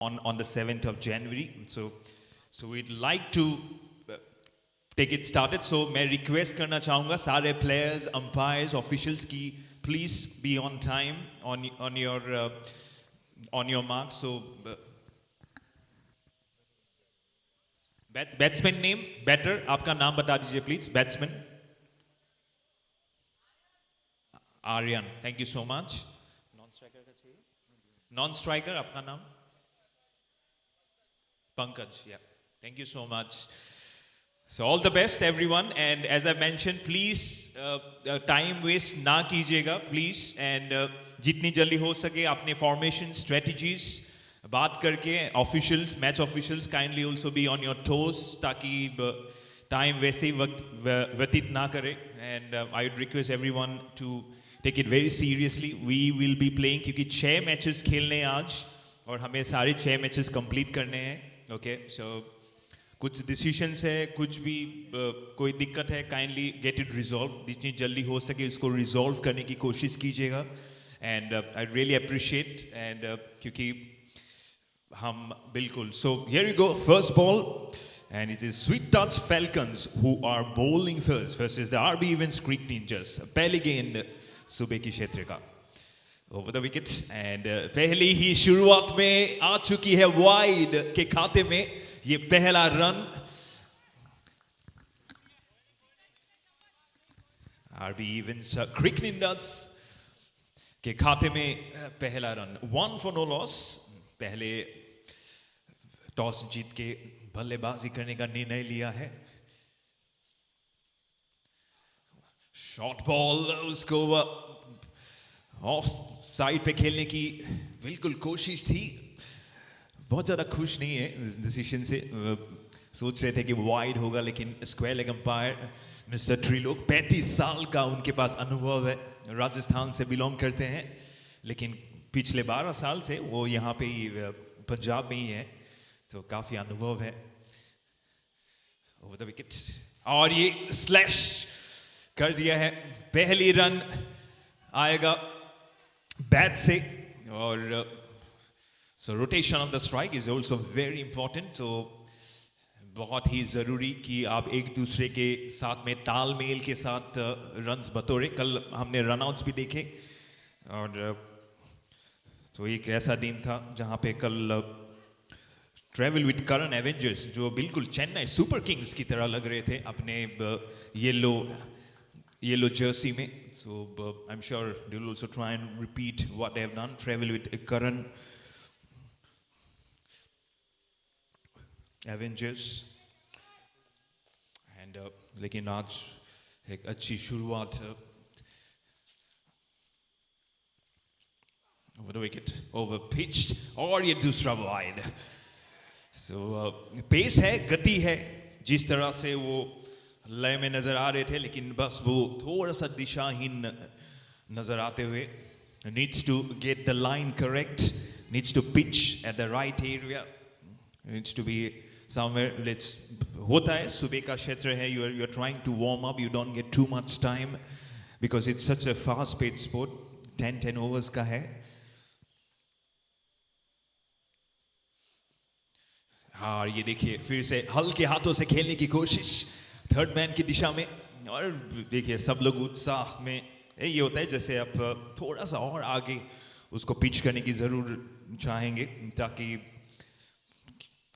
on the 7th of January. So we'd like to take it started. So मैं request करना चाहूँगा सारे players, umpires, officials की please be on time on your marks. So batsman name, batter, आपका नाम बता दीजिए please. Batsman Aryan, thank you so much. Non-striker का चाहिए? Non-striker आपका नाम? Pankaj, yeah. Thank you so much. So all the best everyone, and as I mentioned, please time waste ना कीजिएगा please, and जितनी जल्दी हो सके अपने formation strategies बात करके officials, match officials kindly also be on your toes ताकि time वैसे ही वक्त व्यतीत ना करे, and I would request everyone to take it very seriously. We will be playing क्योंकि 6 matches खेलने हैं आज और हमें सारे 6 matches complete करने हैं. Okay, so कुछ decisions है, कुछ भी कोई दिक्कत है, kindly get it resolved. जितनी जल्दी हो सके उसको resolve करने की कोशिश कीजिएगा, and I'd really appreciate, and क्योंकि हम बिल्कुल. So here you go, first ball, and it is Sweet Touch Falcons who are bowling first versus the RB Events Creek Ninjas. पहली गेंद सुबह की क्षेत्र का over the wicket, and पहली ही शुरुआत में आ चुकी है wide के खाते में ये पहला run. RB Events Creek Ninjas के खाते में पहला रन. 1 for no loss. पहले टॉस जीत के बल्लेबाजी करने का निर्णय लिया है. शॉर्ट बॉल, उसको ऑफ साइड पे खेलने की बिल्कुल कोशिश थी. बहुत ज़्यादा खुश नहीं है इस डिसीजन से. सोच रहे थे कि वाइड होगा, लेकिन square leg umpire mister Trilok 35 साल का उनके पास अनुभव है, राजस्थान से बिलोंग करते हैं, लेकिन पिछले 12 साल से वो यहाँ पे ही पंजाब में ही है, तो काफ़ी अनुभव है. ओवर द विकेट और ये स्लैश कर दिया है. पहली रन आएगा बैट से, और so rotation of the strike is also very important. तो बहुत ही ज़रूरी कि आप एक दूसरे के साथ में तालमेल के साथ रन्स बतौरे. कल हमने रनआउट्स भी देखे, और तो एक ऐसा दिन था जहाँ पे कल ट्रैवल विद करण एवेंजर्स, जो बिल्कुल चेन्नई सुपर किंग्स की तरह लग रहे थे अपने येलो जर्सी में. So I'm sure they will also try and repeat what they have done. Travel with Karan Avengers, and लेकिन आज एक अच्छी शुरुआत. Over the wicket, over pitched, और ये दूसरा wide. So पेस है, गति है, जिस तरह से वो लय में नजर आ रहे थे, लेकिन बस वो थोड़ा सा दिशाहीन नजर आते हुए. Needs to get the line correct, needs to pitch at the right area, needs to be somewhere. Let's होता है, सुबह का क्षेत्र है, you're trying to warm up, you don't get too much time because it's such a fast paced sport. 10 overs का है. हाँ, ये देखिए फिर से हल्के हाथों से खेलने की कोशिश थर्ड मैन की दिशा में, और देखिए सब लोग उत्साह में. ये होता है जैसे आप थोड़ा सा और आगे उसको पिच करने की ज़रूर चाहेंगे, ताकि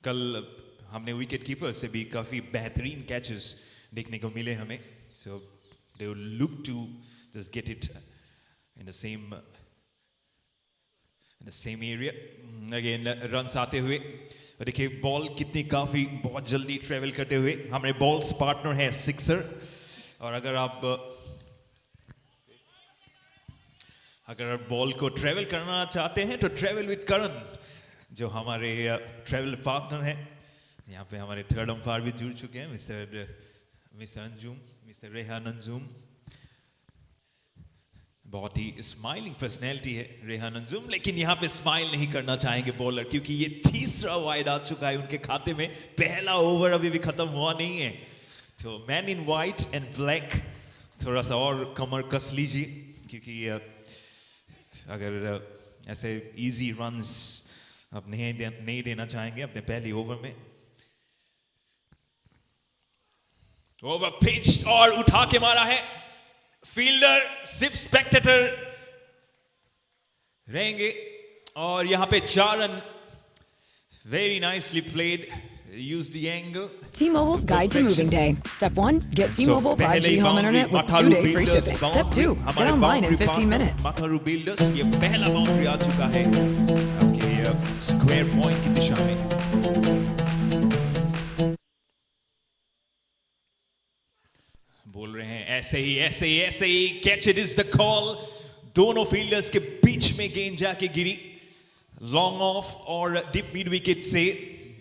कल हमने विकेट कीपर से भी काफ़ी बेहतरीन कैचेस देखने को मिले हमें. So they will look to just get it in the same area. Again runs आते हुए, और देखिए बॉल कितनी काफ़ी बहुत जल्दी ट्रेवल करते हुए. हमारे बॉल्स पार्टनर है सिक्सर, और अगर आप बॉल को ट्रेवल करना चाहते हैं तो ट्रेवल विद करण, जो हमारे ट्रेवल पार्टनर हैं. यहाँ पे हमारे थर्ड अंपायर भी जुड़ चुके हैं, मिस्टर अंजुम, मिस्टर रेहान अंजुम. बहुत ही स्माइलिंग पर्सनैलिटी है रेहान अंजुम, लेकिन यहाँ पे स्माइल नहीं करना चाहेंगे बॉलर, क्योंकि ये तीसरा वाइड आ चुका है उनके खाते में. पहला ओवर अभी भी खत्म हुआ नहीं है. तो man in white and black, थोड़ा सा और कमर कस लीजिए, क्योंकि अगर ऐसे इजी रन्स अब नहीं देना चाहेंगे अपने पहले ओवर में। ओवर पिच्ड और उठा के मारा है। फील्डर सिर्फ स्पेक्टेटर रहेंगे और यहां पे 4 run. Very nicely played, use the angle. T-Mobile's Guide to Moving Day. Step 1, get T-Mobile 5G home internet with 2-day free shipping. Step 2, get online in 15 minutes. Matharu Builders, ये पहला boundary आ चुका है आपके square point की दिशा में। बोल रहे हैं ऐसे ही catch it is the call. दोनों फील्डर्स के बीच में गेंद जाके गिरी लॉन्ग ऑफ और डीप मिड विकेट से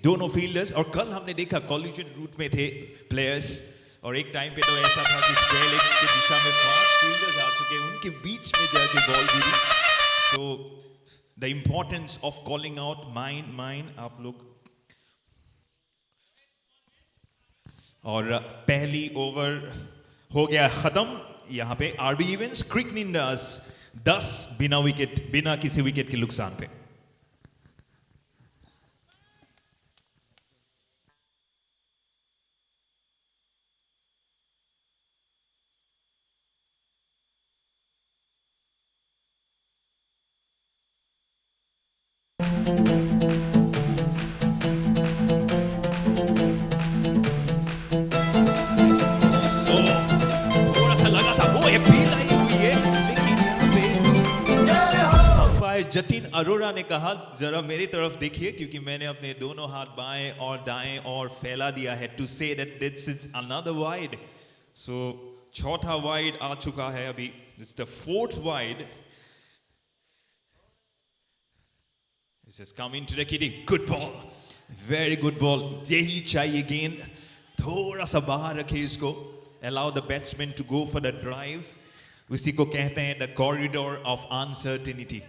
दोनों फील्डर्स। और कल हमने देखा कॉलिजन रूट में थे प्लेयर्स और एक टाइम पे तो ऐसा था कि स्क्वायर लेग की दिशा में 5 फील्डर्स आ चुके, उनके बीच में जाके बॉल गिरी। तो the importance of calling out mine आप लोग। और पहली ओवर हो गया खत्म। यहां पे आरबी इवेंट्स क्रिक निंजास 10 बिना किसी विकेट के नुकसान पे। जतिन अरोड़ा ने कहा जरा मेरी तरफ देखिए क्योंकि मैंने अपने दोनों हाथ बाएं और दाएं और फैला दिया है to say that this is another wide. So चौथा वाइड आ चुका है अभी। It's the 4th wide. This is coming to the kitty. Good ball, very good ball. यही चाहिए गेंद, थोड़ा सा बाहर रखे इसको। Allow the batsman to go for the drive. उसी को कहते हैं the corridor of uncertainty.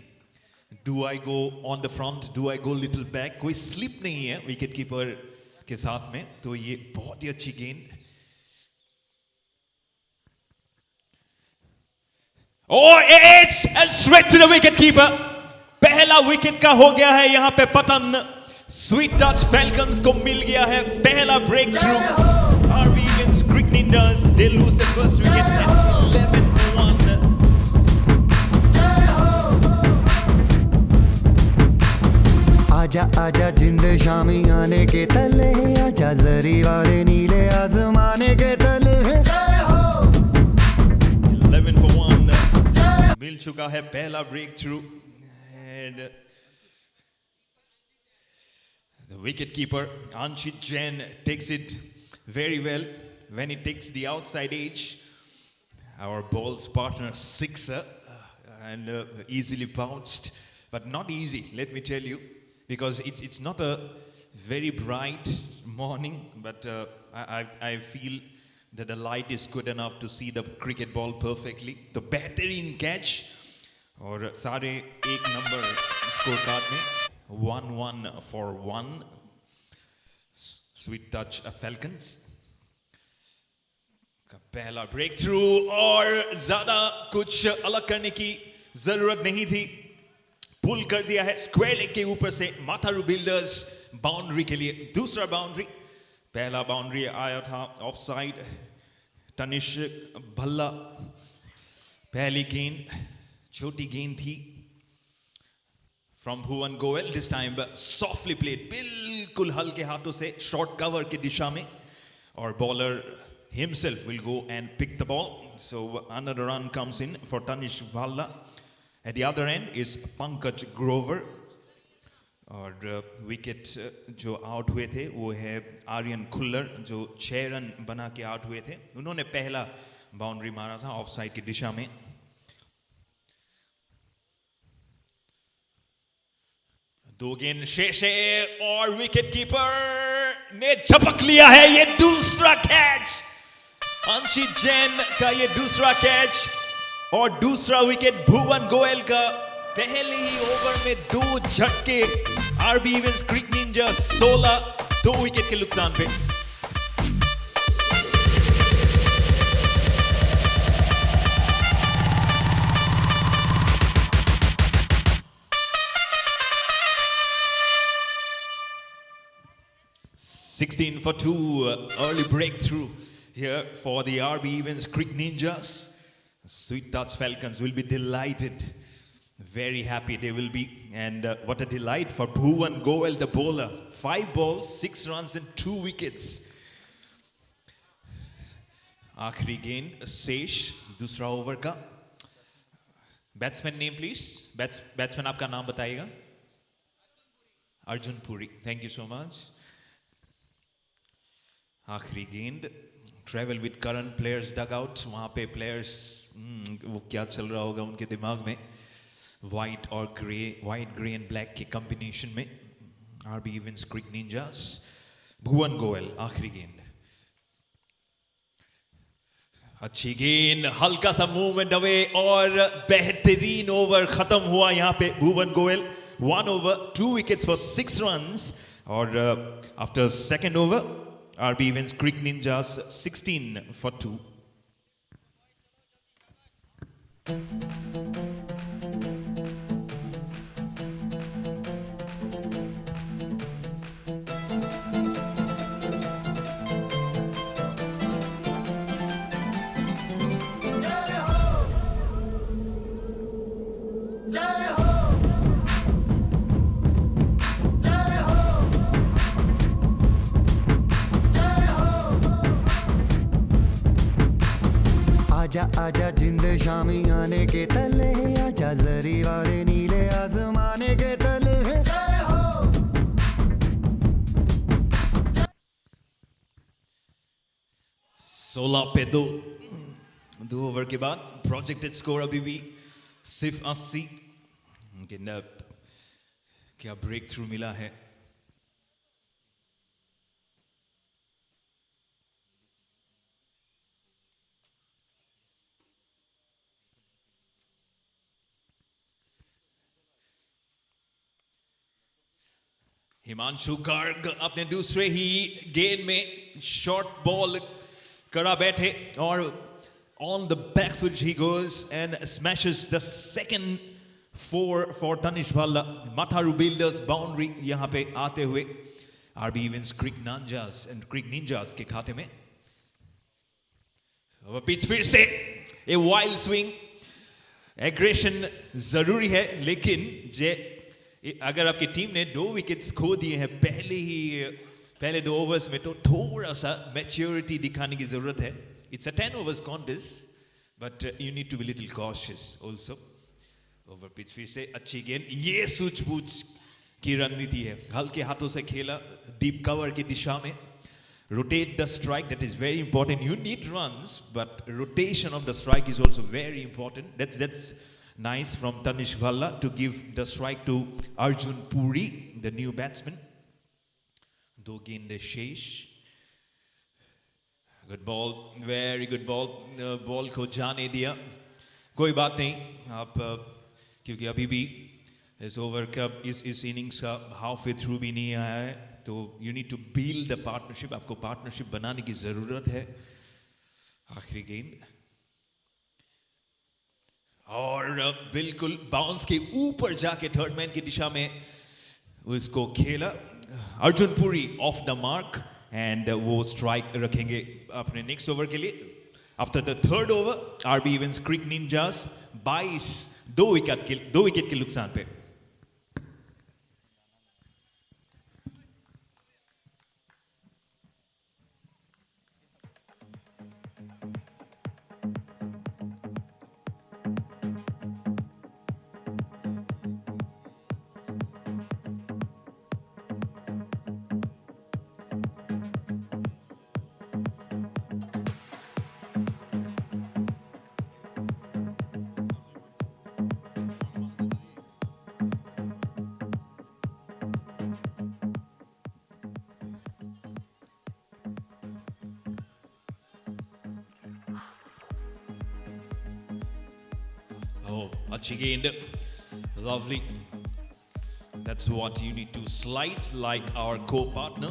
Do I go on the front? Do I go little back? कोई स्लिप नहीं है विकेट कीपर के साथ में, तो ये बहुत ही अच्छी गेंद। और edge and straight to the wicket keeper. पहला विकेट का हो गया है यहां पे पतन। स्वीट टच फैल्कन्स को मिल गया है पहला breakthrough. RB events Crick Ninjas they lose the first wicket at 11 for 1। आजा आजा जिंद शामी आने के तले, आजा जरी वाले नीले आसमाने के तले। 11 for 1 मिल चुका है पहला breakthrough. And the wicket keeper Anshit Jain takes it very well when he takes the outside edge. Our ball's partner sixer and easily bounced, but not easy, let me tell you. Because it's not a very bright morning, but I feel that the light is good enough to see the cricket ball perfectly. The बेहतरीन catch और सारे 1 number score card में 1-1 for 1. Sweet touch Falcons का पहला break through और ज्यादा कुछ अलग करने की जरूरत नहीं थी। पुल कर दिया है स्क्वायर लेग के ऊपर से माथारू बिल्डर्स बाउंड्री के लिए। दूसरा बाउंड्री, पहला बाउंड्री आया था ऑफ साइड तनिष्क भल्ला। पहली गेंद छोटी गेंद थी from Bhuvan Goyal. This time softly played, बिल्कुल हल्के हाथों से शॉर्ट कवर की दिशा में। और bowler himself will go and pick the ball. So another run comes in for Tanishk Bhalla. At the other end is Pankaj Grover. और wicket जो out हुए थे वो है आर्यन खुल्लर जो 6 रन बना के आउट हुए थे। उन्होंने पहला बाउंड्री मारा था ऑफ साइड की दिशा में। दो गेंद शेष है और विकेट कीपर ने झपक लिया है। ये दूसरा कैच, अंशित जैन का ये दूसरा कैच और दूसरा विकेट भुवन गोयल का। पहले ही ओवर में 2 झटके। आरबी इवेंट्स क्रिक निंजा 16 2 विकेट के नुकसान पे। 16 for 2, early breakthrough here for the RB Evans Creek Ninjas. Sweet Touch Falcons will be delighted, very happy they will be. And what a delight for Bhuvan Goel, the bowler. 5 balls, 6 runs and 2 wickets. आखिरी गेंद शेष दूसरा over का. Batsman name please. Batsman आपका नाम बताइएगा. Arjun Puri. Thank you so much. आखिरी गेंद. Travel with current players dugout. वहां पे प्लेयर्स वो क्या चल रहा होगा उनके दिमाग में. वाइट ग्रे एंड ब्लैक के कॉम्बिनेशन में आरबी इवेंट्स क्रिक निंजास. भुवन गोयल आखिरी गेंद. अच्छी गेंद, हल्का सा मूवमेंट अवे और बेहतरीन ओवर खत्म हुआ यहां पे. Bhuvan Goyal 1 over 2 wickets for 6 runs. और after second over RB events Crick ninjas 16 for 2. आजा आजा जिंद शामी आने के तले, आजा जरी वाले नीले आसमाने के तले. जय हो. 16 पे 2 ओवर के बाद प्रोजेक्टेड स्कोर अभी भी सिर्फ 80. क्या ब्रेक थ्रू मिला है. हिमांशु गर्ग अपने दूसरे ही गेंद में शॉर्ट बॉल करा बैठे और on the back foot he goes and smashes the second 4 for Tanish Bhalla. Matharu builders boundary यहां पे आते हुए आरबी इवेंट्स क्रिक निंजास के खाते में. पिच फिर से ए वाइल्ड स्विंग. एग्रेशन जरूरी है, लेकिन अगर आपकी टीम ने 2 विकेट्स खो दिए हैं पहले 2 ओवर्स में, तो थोड़ा सा मैच्योरिटी दिखाने की जरूरत है. It's a 10 overs contest, but you need to be little cautious also. Over pitch फिर से अच्छी गेंद. ये सूझबूझ की रणनीति है. हल्के हाथों से खेला डीप कवर की दिशा में. Rotate the strike, that is very important. You need runs, but rotation of the strike is also very important. That's nice from Tanish Valla to give the strike to Arjun Puri, the new batsman. 2 गेंदें शेष. Good ball, very good ball. Ball को जाने दिया. कोई बात नहीं, आप क्योंकि अभी भी इस ओवर का इस इनिंग्स का हाफ वे थ्रू भी नहीं आया है, तो you need to build the partnership. आपको पार्टनरशिप बनाने की जरूरत है. आखिरी गेंद और बिल्कुल बाउंस के ऊपर जाके थर्ड मैन की दिशा में उसको खेला. Arjun Puri off the mark and वो स्ट्राइक रखेंगे अपने नेक्स्ट ओवर के लिए. After the third over RB events Crick Ninjas 22 2 wicket के नुकसान पे. Oh, अच्छी गेंद. Lovely. That's what you need to slide like our co-partner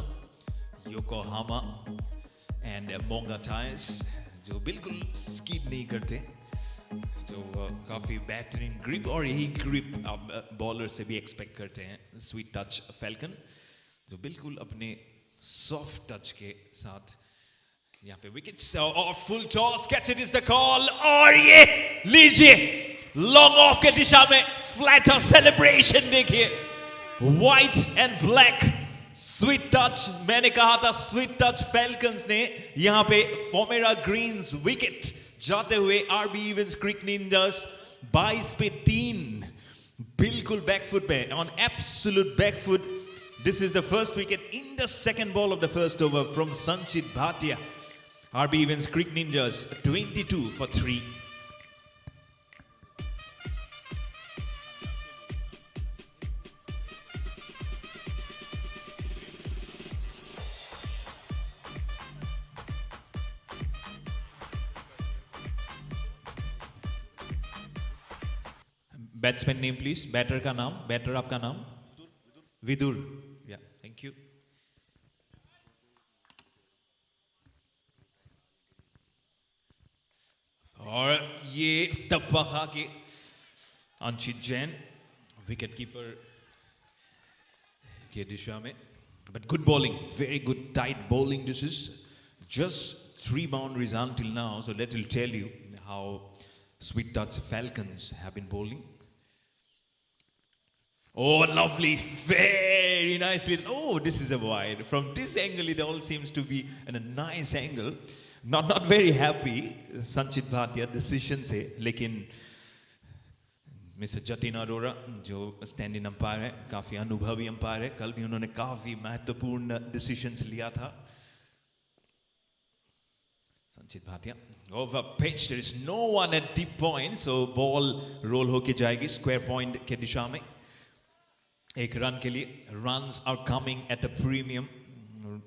Yokohama and Monga Tyres, जो बिल्कुल स्कीड नहीं करते, जो काफी बेहतरीन ग्रिप और यही ग्रिप आप बॉलर से भी एक्सपेक्ट करते हैं. स्वीट टच फैल्कन जो बिल्कुल अपने सॉफ्ट टच के साथ यहाँ पे विकेट्स और full toss, catch it is the call और ये लीजिए लॉन्ग ऑफ के दिशा में फ्लैटर सेलिब्रेशन देखिए, white and black sweet touch. मैंने कहा था स्वीट टच, फैल्कन्स ने यहाँ पे फॉर्मेरा ग्रीन्स विकेट जाते हुए आरबी इवेंट्स क्रिक निंजास 22 पे 3 बिल्कुल बैकफुट पे, on absolute backfoot. This is the first wicket in the second ball of the first over from Sanchit Bhatia. RB Events Creek Ninjas 22 for 3. Batsman name please. Batter का नाम, batter आपका नाम? Vidur. Yeah, thank you. और ये टप्पा खा के Anshit Jain wicket keeper के दिशा में, but good bowling, very good tight bowling. This is just 3 boundaries until now, so that will tell you how Sweet Touch Falcons have been bowling. Oh, lovely, very nicely. Oh, this is a wide. From this angle, it all seems to be in a nice angle. Not very happy, Sanchit Bhatia decision से, लेकिन mister Jatin Arora जो stand in umpire है, काफी अनुभवी umpire है, कल भी उन्होंने काफी महत्वपूर्ण डिसीजंस लिया था। Sanchit Bhatia over pitch, there is no one at deep point, so ball roll होके जाएगी square point के दिशा में। एक रन के लिए, runs are coming at a premium.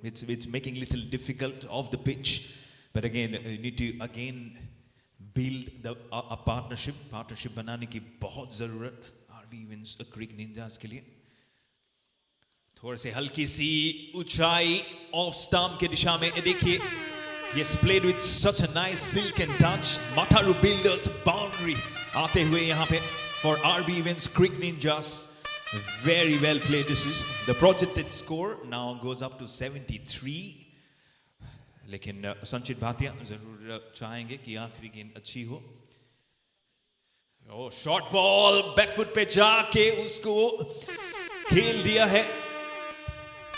It's making little difficult off the pitch, but again you need to again build a partnership बनाने की बहुत जरूरत RB Events क्रिक निंजास के लिए। थोड़े से हल्की सी ऊंचाई ऑफ स्टंप के दिशा में, देखिए Yes, played with such a nice silk and touch. Mataru Builders boundary आते हुए यहाँ पे for RB Events Creek Ninjas. Very well played. This is the projected score now goes up to 73. लेकिन संचित भाटिया जरूर चाहेंगे कि आखिरी गेंद अच्छी हो. Oh, short ball बैकफुट पे जाके उसको खेल दिया है.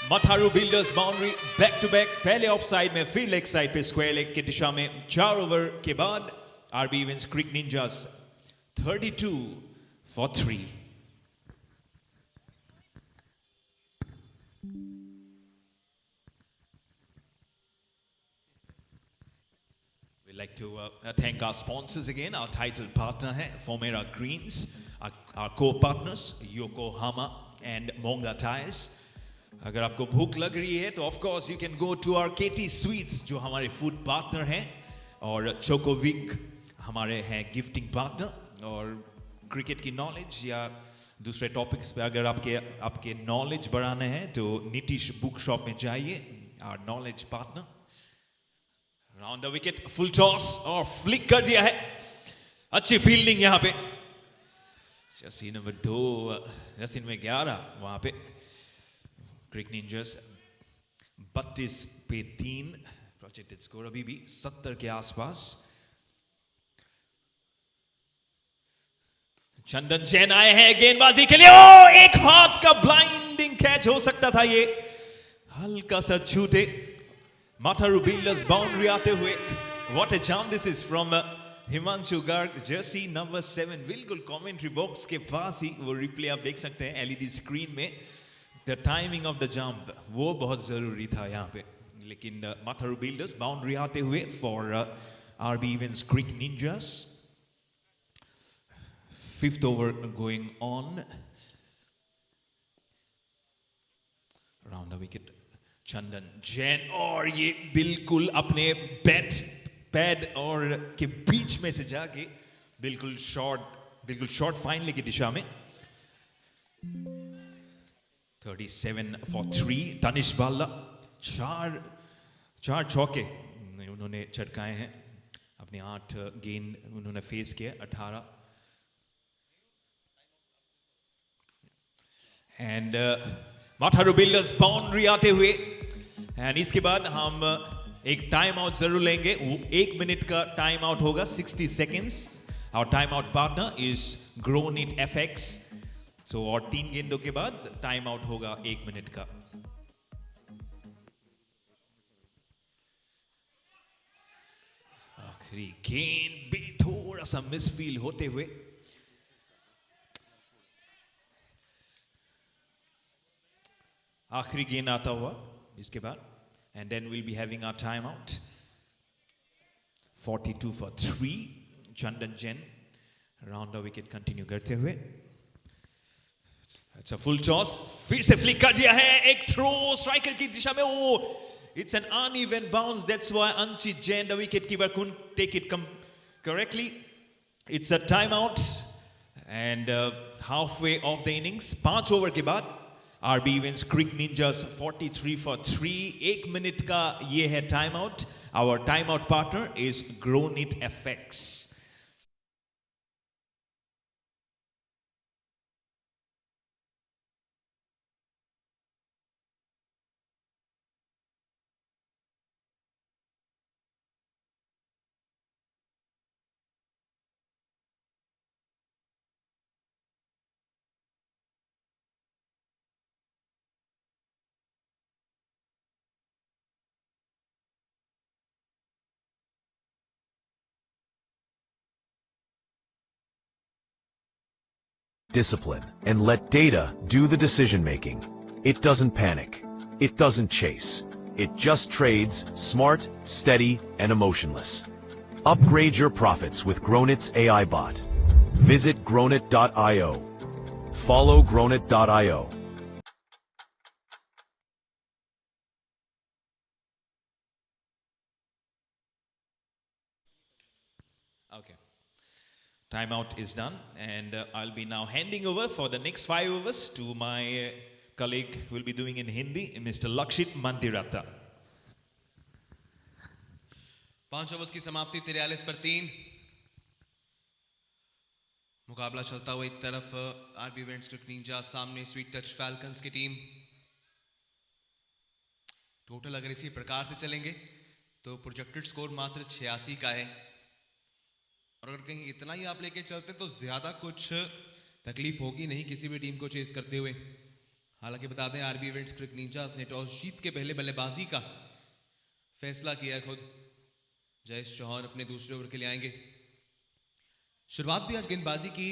Mataru Builders boundary back to back. पहले ऑफ साइड में फिर लेग साइड पे स्क्वायर लेग के दिशा में 4 ओवर के बाद RB Events Creek Ninjas 32 for 3. We'd like to thank our sponsors again. Our title partner है Fomera Greens, our co-partners Yokohama and Monga Tires. अगर आपको भूख लग रही है तो of course you can go to our KT Sweets जो हमारे फूड पार्टनर हैं, और चोकोविक हमारे हैं गिफ्टिंग पार्टनर. और क्रिकेट की नॉलेज या दूसरे टॉपिक्स पे अगर आपके नॉलेज बढ़ाने हैं तो नीतीश बुक शॉप में जाइए, our knowledge partner. Round the wicket, full toss और फ्लिक कर दिया है. अच्छी फील्डिंग यहाँ पे. जर्सी नंबर 2, जर्सी नंबर 11 वहां पे. क्रिक निंजर्स 32 पे 3. प्रोजेक्टेड स्कोर अभी भी 70 के आसपास. चंदन जैन आए हैं गेंदबाजी के लिए. ओ, एक हाथ का ब्लाइंडिंग कैच हो सकता था, ये हल्का सा छूटे. Mataru Builders बाउंड्री आते हुए. What a jump this is from Himanshu Garg, Jersey number 7. बिल्कुल कमेंट्री बॉक्स के पास ही वो रिप्ले आप देख सकते हैं एलईडी स्क्रीन में. The timing of the jump वो बहुत जरूरी था यहाँ पे. लेकिन Mataru Builders बाउंड्री आते हुए for RB Events Creek Ninjas. 5th over going on. Around the wicket चंदन जैन, और ये बिल्कुल अपने पैड और के बीच में से जाके बिल्कुल शॉर्ट फाइन लेके दिशा में. 37 for 3. तनिष बाला चार चौके उन्होंने चटकाए हैं. अपने 8 गेंद उन्होंने फेस किया. 18 एंड Mataru Builders बाउंड्री आते हुए. एंड इसके बाद हम एक टाइम आउट जरूर लेंगे. 1 मिनट का टाइम आउट होगा, 60 seconds. Our time out partner is Grownit FX. So और 3 गेंदों के बाद टाइम आउट होगा 1 मिनट का. आखिरी गेंद भी थोड़ा सा मिसफील होते हुए. आखिरी गेंद आता हुआ इसके बाद. And then we'll be having our timeout. 42 for 3. Chandan Jain around the wicket continue करते हुए. It's a full toss. फिर से flick कर दिया है. एक throw striker की दिशा में. Oh, it's an uneven bounce. That's why Anchit Jain, the wicket keeper, couldn't take it correctly. It's a timeout and halfway of the innings. 5 over के बाद RB wins Cricket Ninjas 43 for 3. 1 minute का ये है time out. Our timeout partner is Grownit FX. Discipline and let data do the decision making. It doesn't panic. It doesn't chase. It just trades, smart, steady, and emotionless. Upgrade your profits with Grownit's AI bot. Visit grownit.io. Follow grownit.io. Okay. Timeout is done, and I'll be now handing over for the next 5 overs to my colleague who will be doing in Hindi, Mr. Lakshit Mantirata. 5 overs की समाप्ति 43 पर 3. मुकाबला चलता हुआ एक तरफ RB events cricket Ninja, सामने sweet touch falcons की टीम. टोटल अगर इसी प्रकार से चलेंगे तो प्रोजेक्टेड स्कोर मात्र 86 का है. और अगर कहीं इतना ही आप लेके चलते तो ज्यादा कुछ तकलीफ होगी नहीं किसी भी टीम को चेस करते हुए. हालांकि बता दें आरबी इवेंट्स क्रिकेट निंजास ने टॉस जीत के पहले बल्लेबाजी का फैसला किया. खुद जयेश चौहान अपने दूसरे ओवर के लिए आएंगे. शुरुआत भी आज गेंदबाजी की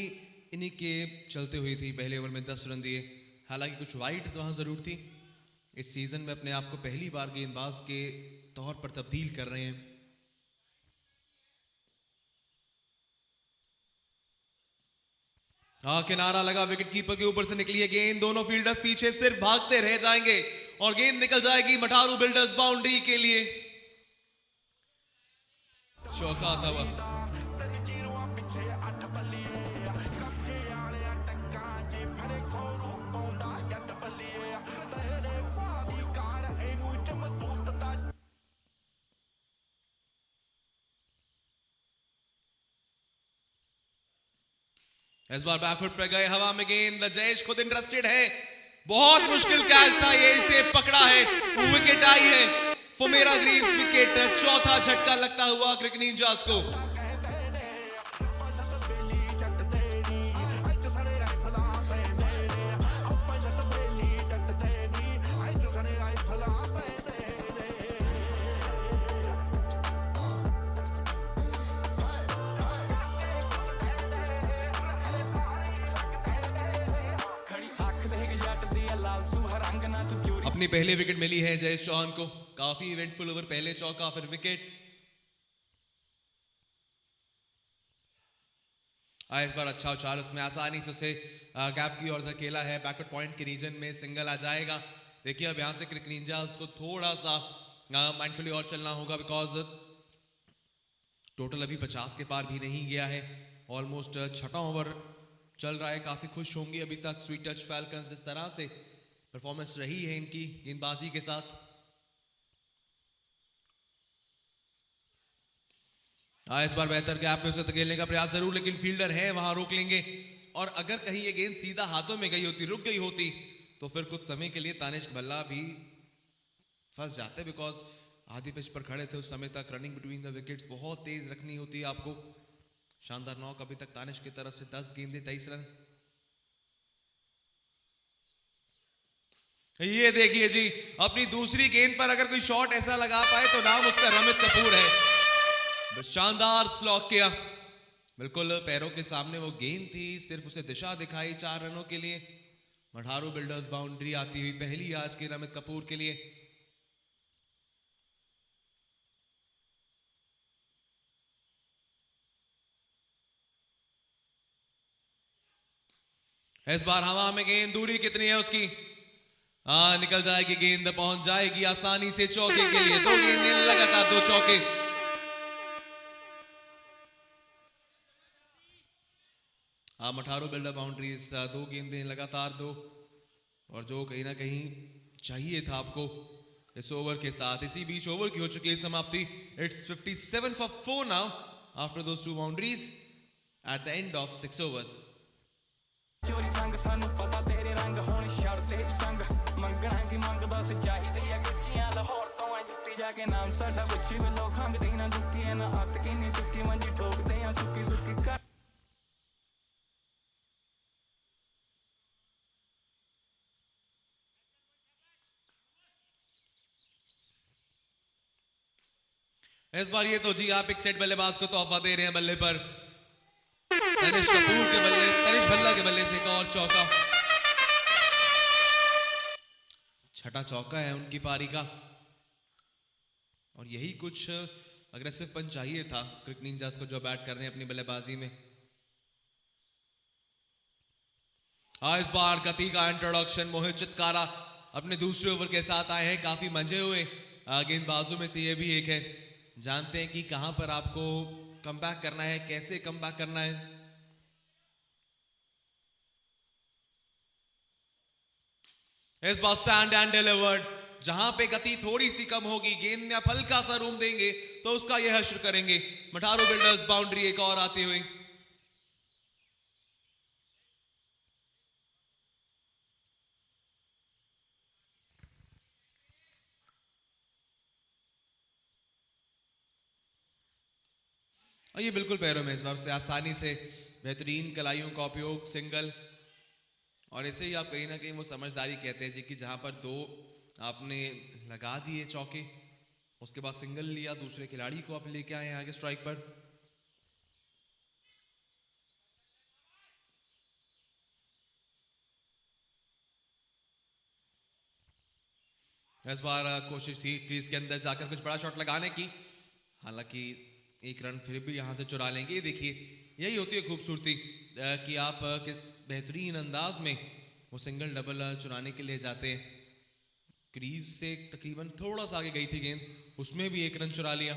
इन्हीं के चलते हुई थी. पहले ओवर में 10 रन दिए. हालांकि कुछ वाइड्स वहां जरूर थी. इस सीजन में अपने आप को पहली बार गेंदबाज के तौर पर तब्दील कर रहे हैं. किनारा लगा, विकेट कीपर के ऊपर से निकली है गेंद. दोनों फील्डर्स पीछे सिर्फ भागते रह जाएंगे और गेंद निकल जाएगी मठारू बिल्डर्स बाउंड्री के लिए. चौका आता हुआ. इस बार बैकफुट पे गए, हवा में गेंद. जयेश खुद इंटरेस्टेड है. बहुत मुश्किल कैच था ये, इसे पकड़ा है. विकेट आई है. फुमेरा ग्रीस विकेट. चौथा झटका लगता हुआ क्रिकेट निंजास को. अपनी पहली विकेट मिली है जयेश चौहान को. काफी इवेंटफुल ओवर. पहले चौका फिर विकेट. इस बार अच्छा उछाल, उसमें आसानी से उसे गैप की ओर धकेला है. बैकवर्ड पॉइंट के रीजन में सिंगल आ जाएगा. देखिए अब यहां से क्रिकेट निंजास को थोड़ा सा माइंडफुली और चलना होगा, बिकॉज टोटल अभी 50 के पार भी नहीं गया है. ऑलमोस्ट 6वां ओवर चल रहा है. काफी खुश होंगी अभी तक स्वीट टच फैल्कन्स जिस तरह से परफॉर्मेंस रही है इनकी गेंदबाजी के साथ. इस बार बेहतर गैप में उसे धकेलने का प्रयास जरूर, लेकिन फील्डर है वहां, रोक लेंगे. और अगर कहीं ये गेंद सीधा हाथों में गई होती, रुक गई होती, तो फिर कुछ समय के लिए तानिश भल्ला भी फंस जाते हैं, बिकॉज आधी पिच पर खड़े थे उस समय तक। रनिंग बिटवीन द विकेट्स बहुत तेज रखनी होती है आपको। शानदार नॉक अभी तक तानिश की तरफ से, 10 गेंदें 23 रन। ये देखिए जी, अपनी दूसरी गेंद पर अगर कोई शॉट ऐसा लगा पाए तो नाम उसका रमित कपूर है। शानदार स्लॉक किया, बिल्कुल पैरों के सामने वो गेंद थी, सिर्फ उसे दिशा दिखाई 4 रनों के लिए। मठारू बिल्डर्स बाउंड्री आती हुई पहली आज की रमित कपूर के लिए। इस बार हवा में गेंद, दूरी कितनी है उसकी? निकल जाएगी गेंद, पहुंच जाएगी आसानी से चौके के लिए। 2 गेंदें लगातार, 2 चौके। मठारू बिल्डर बाउंड्रीज, 2 गेंदें लगातार 2, और जो कहीं ना कहीं चाहिए था आपको इस ओवर के साथ। इसी बीच ओवर की हो चुकी है समाप्ति। It's 57 for 4 now after those 2 boundaries at the end of 6 overs. ਚੋਰੀ ਸੰਗ ਸਾਨੂੰ ਪਤਾ ਤੇਰੇ ਰੰਗ ਹੁਣ ਛੱਡਦੇ ਸੰਗ ਮੰਗਣਾ ਕੀ ਮੰਗਦਾ ਸੱਚਾਈ ਆ ਗੁੱਚੀਆਂ ਲਾਹੌਰ ਤੋਂ ਆ ਜੁੱਤੀ ਜਾ ਕੇ ਨਾਮ ਸਾਡਾ ਗੁੱਚੀ ਵੱਲੋਂ ਖੰਗਦੀ ਨਾ ਦੁੱਕੀ ਨਾ ਹੱਥ ਕੀ ਨਹੀਂ ਚੁੱਕੀ ਮੰਜੀ ਠੋਕਦੇ ਆ ਸੁੱਕੀ ਸੁੱਕੀ ਕਰ। इस बार ये तो जी आप एक सेट बल्लेबाज को तोहफा दे रहे हैं बल्ले पर। तनिष कपूर के बल्ले, तनिष भल्ला के बल्ले से एक और चौका। छठा चौका है उनकी पारी का, और यही कुछ अग्रेसिव पन चाहिए था क्रिक निंजास को जो बैट कर रहे हैं अपनी बल्लेबाजी में। इस बार गति का इंट्रोडक्शन मोहित चितकारा अपने दूसरे ओवर के साथ आए हैं, काफी मंजे हुए गेंदबाजों में से ये भी एक है। जानते हैं कि कहां पर आपको कमबैक करना है, कैसे कमबैक करना है। इस बार स्टैंड एंड डिलीवर्ड, जहां पे गति थोड़ी सी कम होगी, गेंद में आप हल्का सा रूम देंगे तो उसका यह हश्र करेंगे। मठारू बिल्डर्स बाउंड्री एक और आती हुई। ये बिल्कुल पैरों में इस बार से आसानी से बेहतरीन कलाइयों का उपयोग, सिंगल, और ऐसे ही आप कहीं ना कहीं वो समझदारी कहते हैं जी कि जहां पर 2 आपने लगा दिए चौके, उसके बाद सिंगल लिया, दूसरे खिलाड़ी को आप लेके आए आगे स्ट्राइक पर। इस बार कोशिश थी क्रीज के अंदर जाकर कुछ बड़ा शॉट लगाने की, हालांकि 1 रन फिर भी यहां से चुरा लेंगे। देखिए यही होती है खूबसूरती कि आप किस बेहतरीन अंदाज में वो सिंगल डबल चुराने के लिए जाते हैं। क्रीज से तकरीबन थोड़ा सा आगे गई थी गेंद, उसमें भी 1 रन चुरा लिया।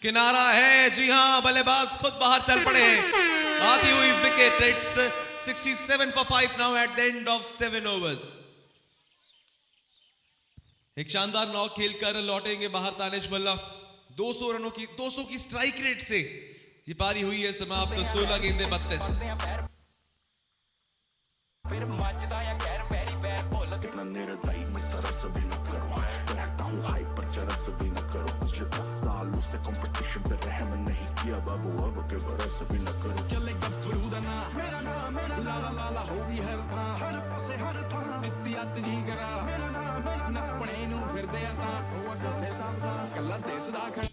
किनारा है, जी हां, बल्लेबाज खुद बाहर चल पड़े हैं। आती हुई wicket. It's 67 for 5 now at the end of 7 overs. एक शानदार नॉक खेलकर लौटेंगे बाहर तानिश भल्ला। 200 रनों की 200 की स्ट्राइक रेट से ये पारी हुई है समाप्त। 16 गेंदे 32। फिर मचदा या खैर पैरी पैर भुल कितना निर्दयी मैं तरस भी न करूं, रहता हूं हाइप पर चरस भी न करूं। पिछले 10 सालों से कंपटीशन पे रहम नहीं किया बाबू, अब के बरस भी न करूं। चले गब्बरू दा ना मेरा नाम लाला लाला होगी हर थां, हर पासे हर थां इत्तियात जी करा मेरा नाम नपणे नूं फिरदे आ तां ओ अड्डे दा कल्ला देस दा खड़।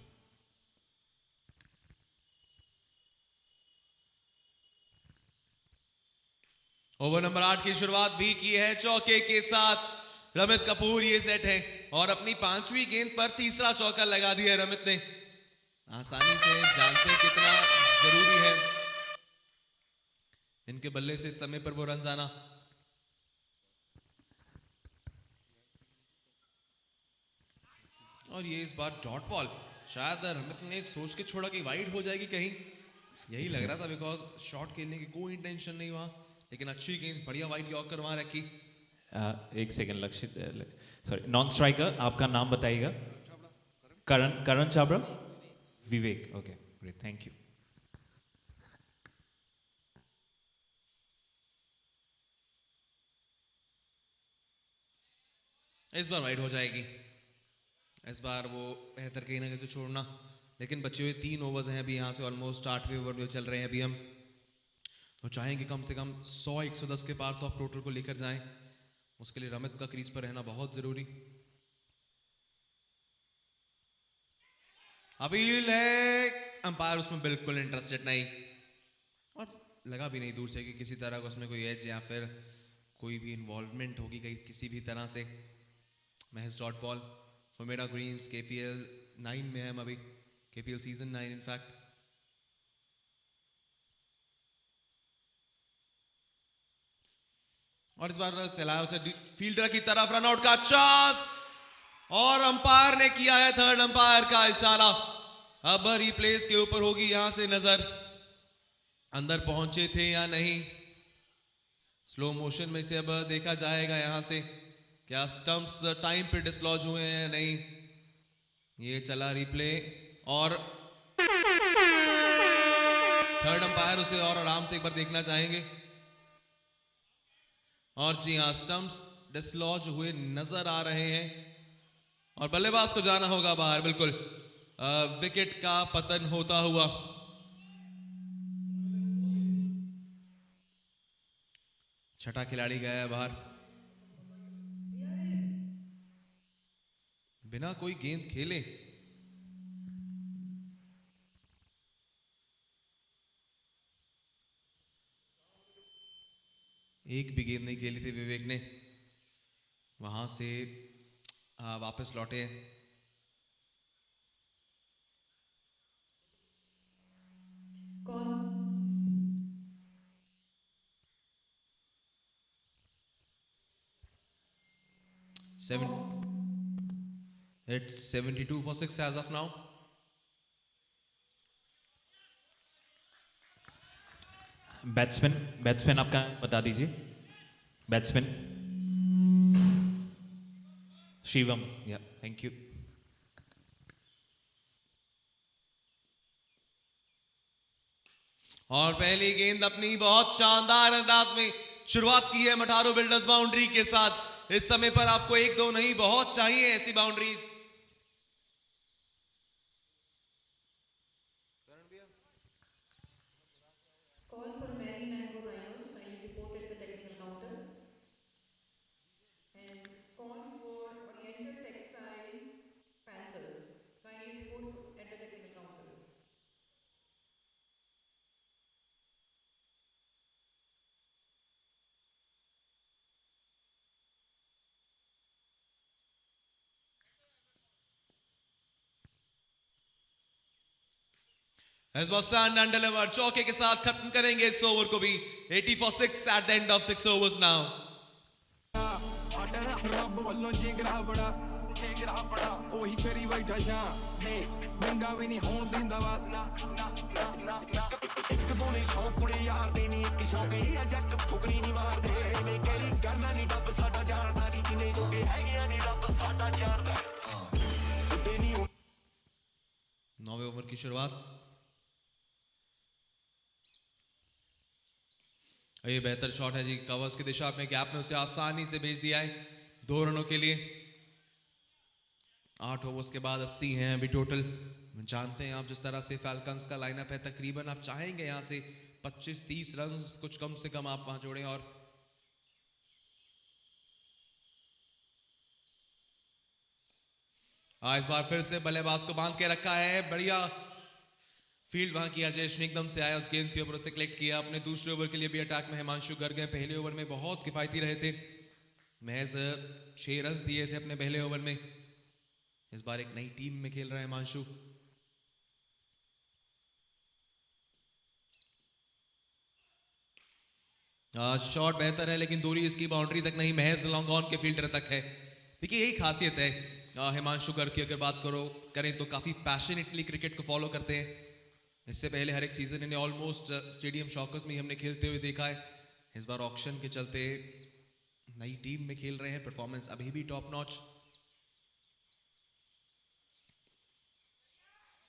ओवर नंबर 8 की शुरुआत भी की है चौके के साथ रमित कपूर। ये सेट है और अपनी 5वीं गेंद पर तीसरा चौका लगा दिया रमित ने आसानी से। जानते हैं कितना जरूरी है इनके बल्ले से समय पर वो रन आना। और ये इस बार डॉट बॉल शायद रमित ने सोच के छोड़ा कि वाइड हो जाएगी कहीं, यही लग रहा था, बिकॉज शॉट खेलने की कोई इंटेंशन नहीं वहां, लेकिन अच्छी गेंद, बढ़िया वाइड यॉर्कर वहां रखी। 1 सेकंड लक्षित, सॉरी, नॉन स्ट्राइकर आपका नाम बताइएगा। करण चाबरा, विवेक, ओके ग्रेट, थैंक यू। इस बार वाइड हो जाएगी। इस बार वो बेहतर कहीं ना कहीं से छोड़ना, लेकिन बचे हुए 3 ओवर्स हैं अभी, यहाँ से ऑलमोस्ट 8वें ओवर में चल रहे हैं अभी हम, तो चाहेंगे कम से कम 100-110 के पार तो आप टोटल को लेकर जाएं। उसके लिए रमित का क्रीज पर रहना बहुत जरूरी। अपील है, अंपायर उसमें बिल्कुल इंटरेस्टेड नहीं, और लगा भी नहीं दूर से कि किसी तरह का उसमें कोई एज या फिर कोई भी इन्वॉल्वमेंट होगी कहीं किसी भी तरह से। महज डॉट बॉल फॉर्मेडा ग्रीन्स KPL 9 में है हम अभी, KPL सीजन 9 इनफैक्ट। और इस बार सैलाब से फील्डर की तरफ रन आउट का चांस, और अंपायर ने किया है थर्ड अंपायर का इशारा। अब रिप्लेस के ऊपर होगी यहां से नजर, अंदर पहुंचे थे या नहीं। स्लो मोशन में से अब देखा जाएगा यहां से क्या स्टंप्स टाइम पे डिसलॉज हुए हैं या नहीं। ये चला रिप्ले, और थर्ड अंपायर उसे और आराम से एक बार देखना चाहेंगे। और जी हां, स्टंप्स डिसलॉज हुए नजर आ रहे हैं, और बल्लेबाज को जाना होगा बाहर, बिल्कुल विकेट का पतन होता हुआ। छठा खिलाड़ी गया है बाहर, बिना कोई गेंद खेले। एक भी गेंद नहीं खेली थी विवेक ने, वहां से वापस लौटे हैं। It's 72 for 6 as of now. Batsman आपका बता दीजिए। बैट्समैन शिवम, या थैंक यू। और पहली गेंद अपनी बहुत शानदार अंदाज में शुरुआत की है मठारो बिल्डर्स बाउंड्री के साथ। इस समय पर आपको 1-2 नहीं, बहुत चाहिए ऐसी boundaries. As was sand and delivered, चौके के साथ खत्म करेंगे इस ओवर को भी। 80 for 6 at the end of 6 overs now. ਰੱਬ ਵੱਲੋਂ ਜਿਗਰਾ ਬੜਾ ਉਹੀ ਕਰੀ ਬੈਠਾ ਸ਼ਾਂ ਨੇ ਬੰਗਾ ਵੀ ਨਹੀਂ ਹੋਣ ਦਿੰਦਾ ਵਾ ਨਾ ਨਾ ਨਾ ਨਾ ਇੱਕ ਬੋਲੀ ਸੌ ਕੁੜੀ ਯਾਰ ਦੇ ਨਹੀਂ ਇੱਕ ਸ਼ੌਕ ਹੀ ਆ ਜੱਟ ਫੁਕਰੀ ਨਹੀਂ ਮਾਰਦੇ ਮੈਂ ਕਹਿਰੀ ਕਰਨਾ ਨਹੀਂ ਰੱਬ ਸਾਡਾ ਜਾਣਦਾ ਨਹੀਂ ਜਿੰਨੇ ਜੋਗੇ ਹੈਗੇ ਆ ਨਹੀਂ ਰੱਬ ਸਾਡਾ ਜਾਣਦਾ ਤੇ ਨਹੀਂ 9वें ओवर की शुरुआत। ये बेहतर शॉट है जी, कवर्स की दिशा में, गैप में उसे आसानी से भेज दिया है 2 रनों के लिए। 8 ओवर्स के बाद 80 हैं अभी टोटल। जानते हैं आप जिस तरह से फैल्कन्स का लाइनअप है, तकरीबन आप चाहेंगे यहां से 25-30 रन कुछ कम से कम आप वहां जोड़ें। और इस बार फिर से बल्लेबाज को बांध के रखा है, बढ़िया फील्ड वहां किया। जयेश ने एकदम से आया, उस गेंद के ऊपर से कलेक्ट किया। अपने दूसरे ओवर के लिए भी अटैक में हिमांशु गर्ग गए। पहले ओवर में बहुत किफायती रहे थे, महज 6 रन दिए थे अपने पहले ओवर में। इस बार एक नई टीम में खेल रहे हैं हिमांशु। शॉट बेहतर है लेकिन दूरी इसकी बाउंड्री तक नहीं, महज लॉन्ग ऑन के फील्डर तक है। देखिए यही खासियत है हिमांशु गर्ग की। अगर बात करें तो काफी पैशनेटली क्रिकेट को फॉलो करते हैं। इससे पहले हर एक सीजन इन्हें ऑलमोस्ट स्टेडियम शॉकर्स में हमने खेलते हुए देखा है। इस बार ऑक्शन के चलते नई टीम में खेल रहे हैं। परफॉर्मेंस अभी भी टॉप नॉच।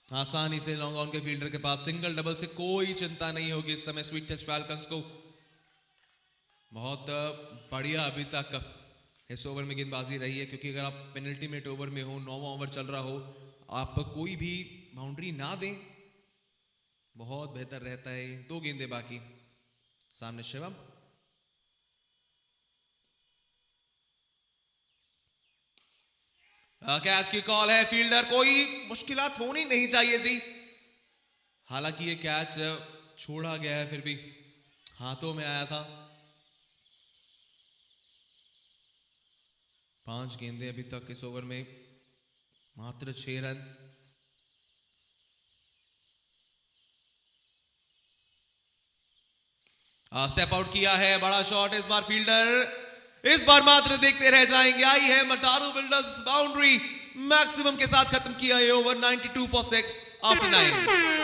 आसानी से लॉन्ग ऑन के फील्डर के पास सिंगल डबल से कोई चिंता नहीं होगी इस समय स्वीट टच फैल्कन्स को। बहुत बढ़िया अभी तक इस ओवर में गेंदबाजी रही है, क्योंकि अगर आप पेनल्टीमेट ओवर में हो, 9वां ओवर चल रहा हो, आप कोई भी बाउंड्री ना दें, बहुत बेहतर रहता है। 2 गेंदें बाकी, सामने शिवम। कैच की कॉल है, फील्डर, कोई मुश्किलात होनी नहीं चाहिए थी। हालांकि ये कैच छोड़ा गया है, फिर भी हाथों में आया था। 5 गेंदें अभी तक इस ओवर में, मात्र 6 रन। स्टेप आउट किया है, बड़ा शॉट, इस बार फील्डर, इस बार मात्र देखते रह जाएंगे। आई है मटारू बिल्डर्स बाउंड्री, मैक्सिमम के साथ खत्म किया है ओवर। 92 for 6 after 9।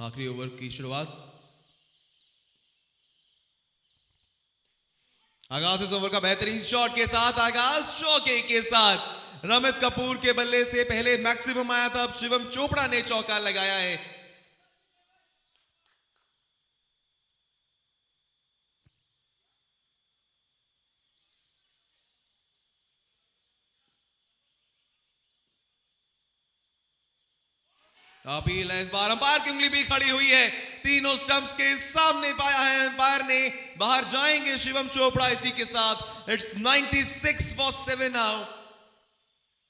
आखिरी ओवर की शुरुआत, आगाज इस ओवर का बेहतरीन शॉट के साथ, आगाज चौके के साथ। रमित कपूर के बल्ले से पहले मैक्सिमम आया था, अब शिवम चोपड़ा ने चौका लगाया है। अपील है, इस बार अंपायर की उंगली भी खड़ी हुई है। तीनों स्टंप्स के सामने पाया है अंपायर ने, बाहर जाएंगे शिवम चोपड़ा इसी के साथ। It's 96 for 7 now.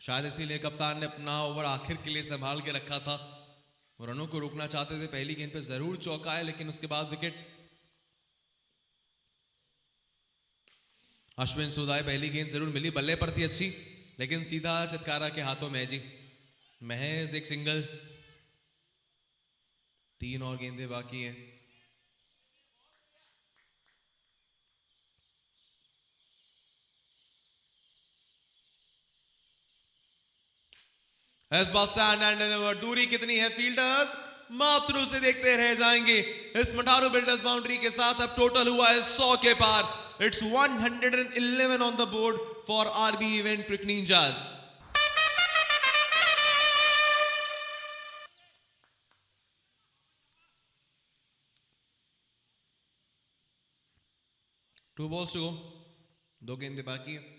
शायद इसीलिए कप्तान ने अपना ओवर आखिर के लिए संभाल के रखा था। रनों को रोकना चाहते थे, पहली गेंद पे जरूर चौका है, लेकिन उसके बाद विकेट। अश्विन सुधाय, पहली गेंद जरूर मिली, बल्ले पर थी अच्छी, लेकिन सीधा चितकारा के हाथों में जी। महज एक सिंगल, 3 और गेंदें बाकी हैं। दूरी कितनी है फील्डर्स, मात्र उसे देखते रह जाएंगे। इस मटारू बिल्डर्स बाउंड्री के साथ अब टोटल हुआ है 100 के पार। It's 111 on the board for RB event cric ninjas. Two balls to go, 2 गेंदें बाकी है।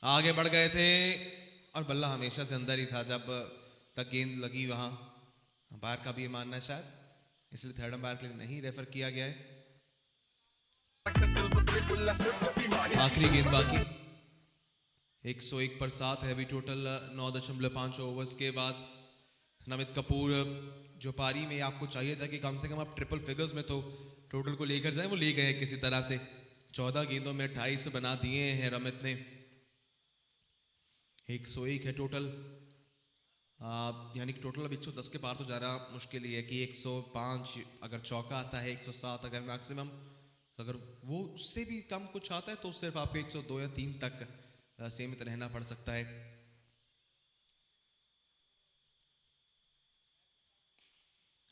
आगे बढ़ गए थे और बल्ला हमेशा से अंदर ही था जब तक गेंद लगी वहां। अंपायर का भी ये मानना है शायद, इसलिए थर्ड अंपायर के लिए नहीं रेफर किया गया है। आखिरी गेंद बाकी, 101 पर 7 है अभी टोटल 9.5 ओवर्स के बाद। नमित कपूर जो पारी में आपको चाहिए था कि कम से कम आप ट्रिपल फिगर्स में तो टोटल को लेकर जाए, वो ले गए किसी तरह से। 14 गेंदों में 28 बना दिए हैं रमित ने। 101 है टोटल, यानी कि टोटल अब 110 के पार तो जा रहा मुश्किल ही है कि 105 अगर चौका आता है, 107 अगर मैक्सिमम, अगर वो उससे भी कम कुछ आता है तो सिर्फ आपको 102 या 3 तक सीमित रहना पड़ सकता है।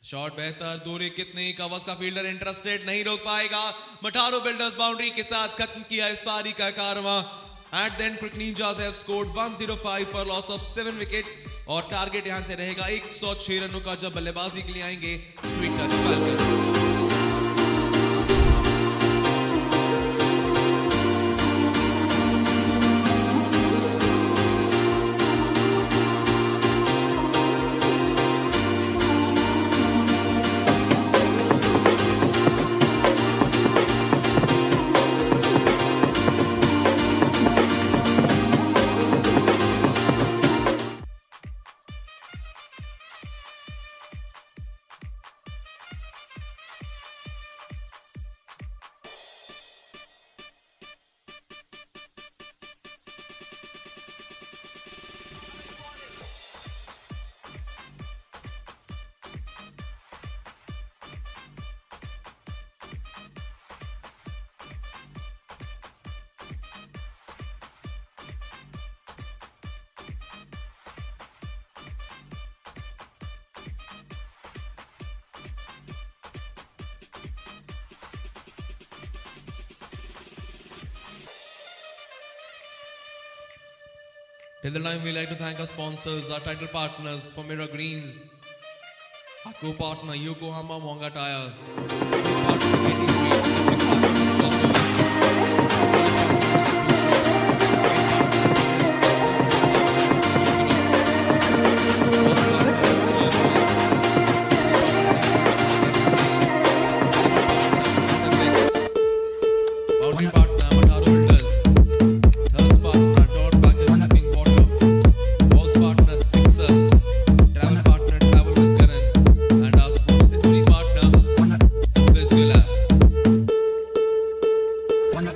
शॉट बेहतर, दूरी कितनी, कवर्स का फील्डर इंटरेस्टेड, नहीं रोक पाएगा। मटारू बिल्डर्स बाउंड्री के साथ खत्म किया इस पारी का कारवां। At the end, Crick Ninjas have scored 105 for loss of 7 wickets और टारगेट यहां से रहेगा 106 रनों का जब बल्लेबाजी के लिए आएंगे sweet touch falcons. Till the time, we like to thank our sponsors, our title partners, Formera Greens, our co-partner Yokohama Monga Tires, partner KT Sweets, the big partner Shoppers, boundary partner Mataro Builders, Thirst partner Dot Packers Drinking Water, Walls partner Sixer, travel partner Travel with Karan, and our sports history partner Visual App. Ground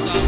staff,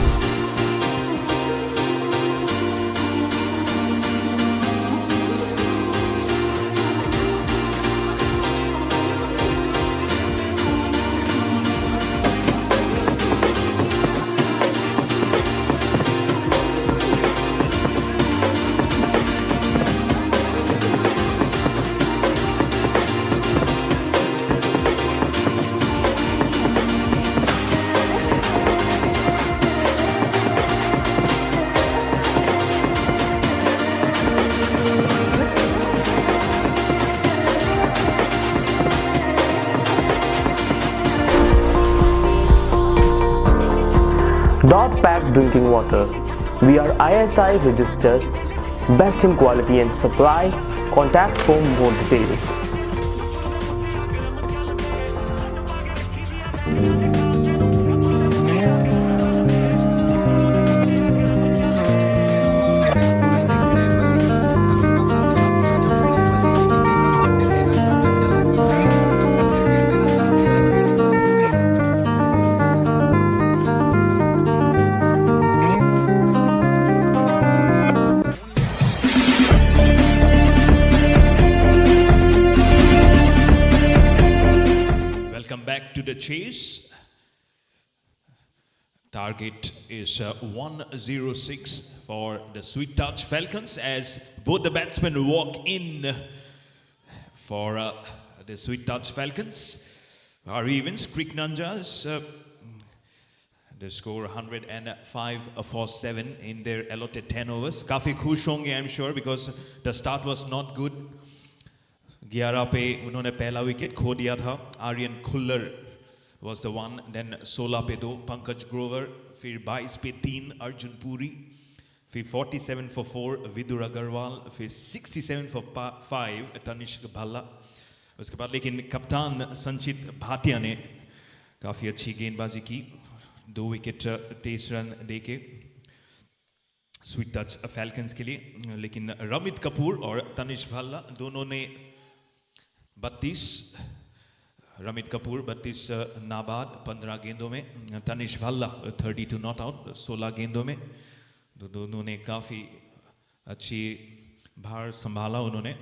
Dot Pack Drinking Water. We are ISI registered, best in quality and supply. Contact for more details. Welcome back to the chase. Target is 106 for the Sweet Touch Falcons as both the batsmen walk in for the Sweet Touch Falcons. Our events, Creek Nanjas, they score 105 for 7 in their allotted 10 overs. Kafi khush honge, I'm sure, because the start was not good. 11 पे उन्होंने पहला wicket खो दिया था. Aryan Khullar was the one, then 16 पे 2 पंकज ग्रोवर, फिर 22 पे 3 अर्जुन पुरी, फिर 47 for 4 विदुर अग्रवाल, फिर 67 for 5 तनिष्क भल्ला. उसके बाद लेकिन कप्तान संचित भाटिया ने काफ़ी अच्छी गेंदबाजी की, 2 विकेट 23 रन देके स्वीट टच फैल्कन्स के लिए. लेकिन रमित कपूर और तनिष्क भल्ला दोनों ने 32, रमित कपूर 32 नाबाद 15 गेंदों में, तनिष्क भल्ला 32 नॉट आउट 16 गेंदों में. दोनों ने काफ़ी अच्छी भार संभाला उन्होंने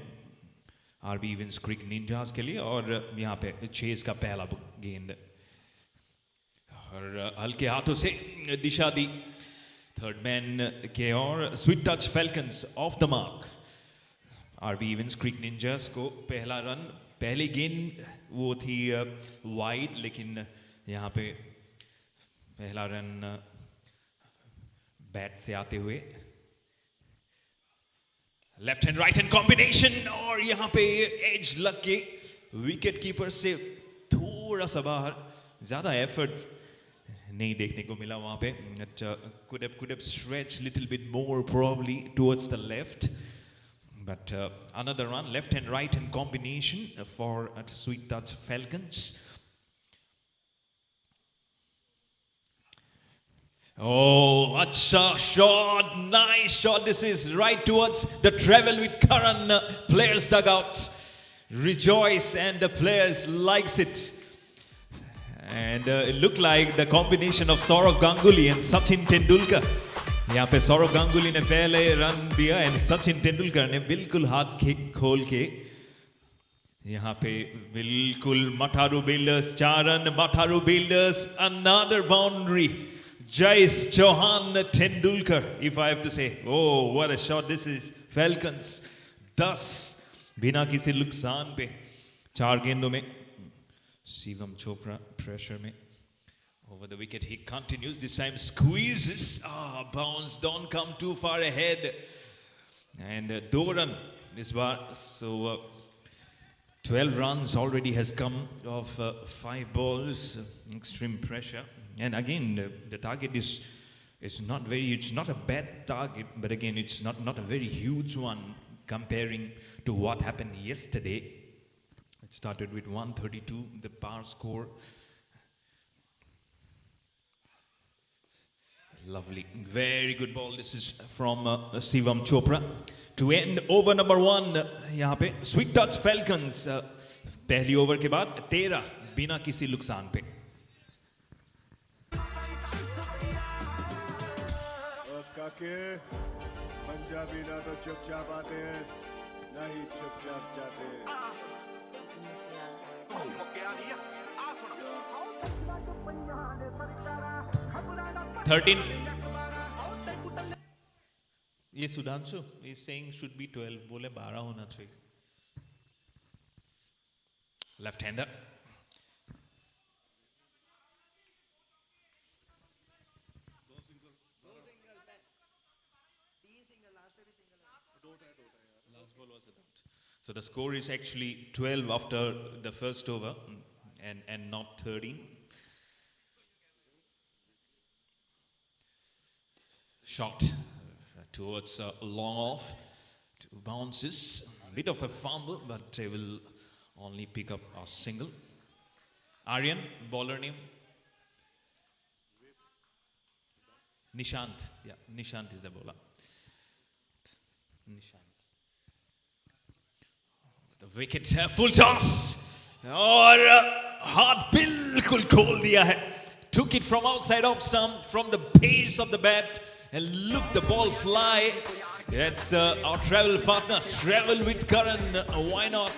आरबी इवेंट्स क्रिक निंजास के लिए. और यहाँ पे चेस का पहला गेंद और हल्के हाथों से दिशा दी थर्ड मैन के और sweet touch Falcons off the mark. RB events Crick Ninjas को पहला रन, पहली गेंद वो थी वाइड, लेकिन यहाँ पे पहला रन बैट से आते हुए left hand right hand combination और यहाँ पे एज लग के विकेट कीपर से थोड़ा सा बाहर, ज्यादा एफर्ट नहीं देखने को मिला वहाँ पे. could have stretched little bit more probably towards the left. But another run, left and right hand combination for Sweet Touch Falcons. Oh, acha shot, nice shot. This is right towards the travel with Karan players dugout. Rejoice and the players likes it. And it looked like the combination of Saurav Ganguly and Sachin Tendulkar. यहाँ पे सौरव गांगुली ने पहले run दिया and Sachin Tendulkar ने बिल्कुल हाथ खोल के यहाँ पे बिल्कुल Matharu builders 4 run, Matharu builders another boundary Jais Chauhan Tendulkar, if I have to say. Oh, what a shot this is. Falcons 10 बिना किसी नुकसान पे 4 गेंदों में. Shivam Chopra pressure में. Over the wicket, he continues. This time squeezes. Bounce. Don't come too far ahead. And Doran this bar. So 12 runs already has come of 5 balls. Extreme pressure. And again, the target is not very. It's not a bad target, but again, it's not a very huge one comparing to what happened yesterday. It started with 132, the par score. Lovely. Very good ball. This is from Shivam Chopra. To end over number 1, यहाँ पे Sweet Touch Falcons. पहली over के बाद 13 बिना किसी नुकसान पे. काके पंजाबी ना तो चुपचाप आते हैं ना ही चुपचाप जाते हैं. 13. ये Sudhanshu is saying should be 12. बोले 12 होना चाहिए. Left hander. So the score is actually 12 after the first over and not 13. Shot towards a long off. 2 bounces. Bit of a fumble, but they will only pick up a single. Aryan, bowler name? Nishant. Yeah, Nishant is the bowler. Nishant. The wicket, full toss. और हाथ बिल्कुल खोल दिया है. Took it from outside off stump, from the base of the bat, and look the ball fly. That's our travel partner. Travel with Karan. Why not?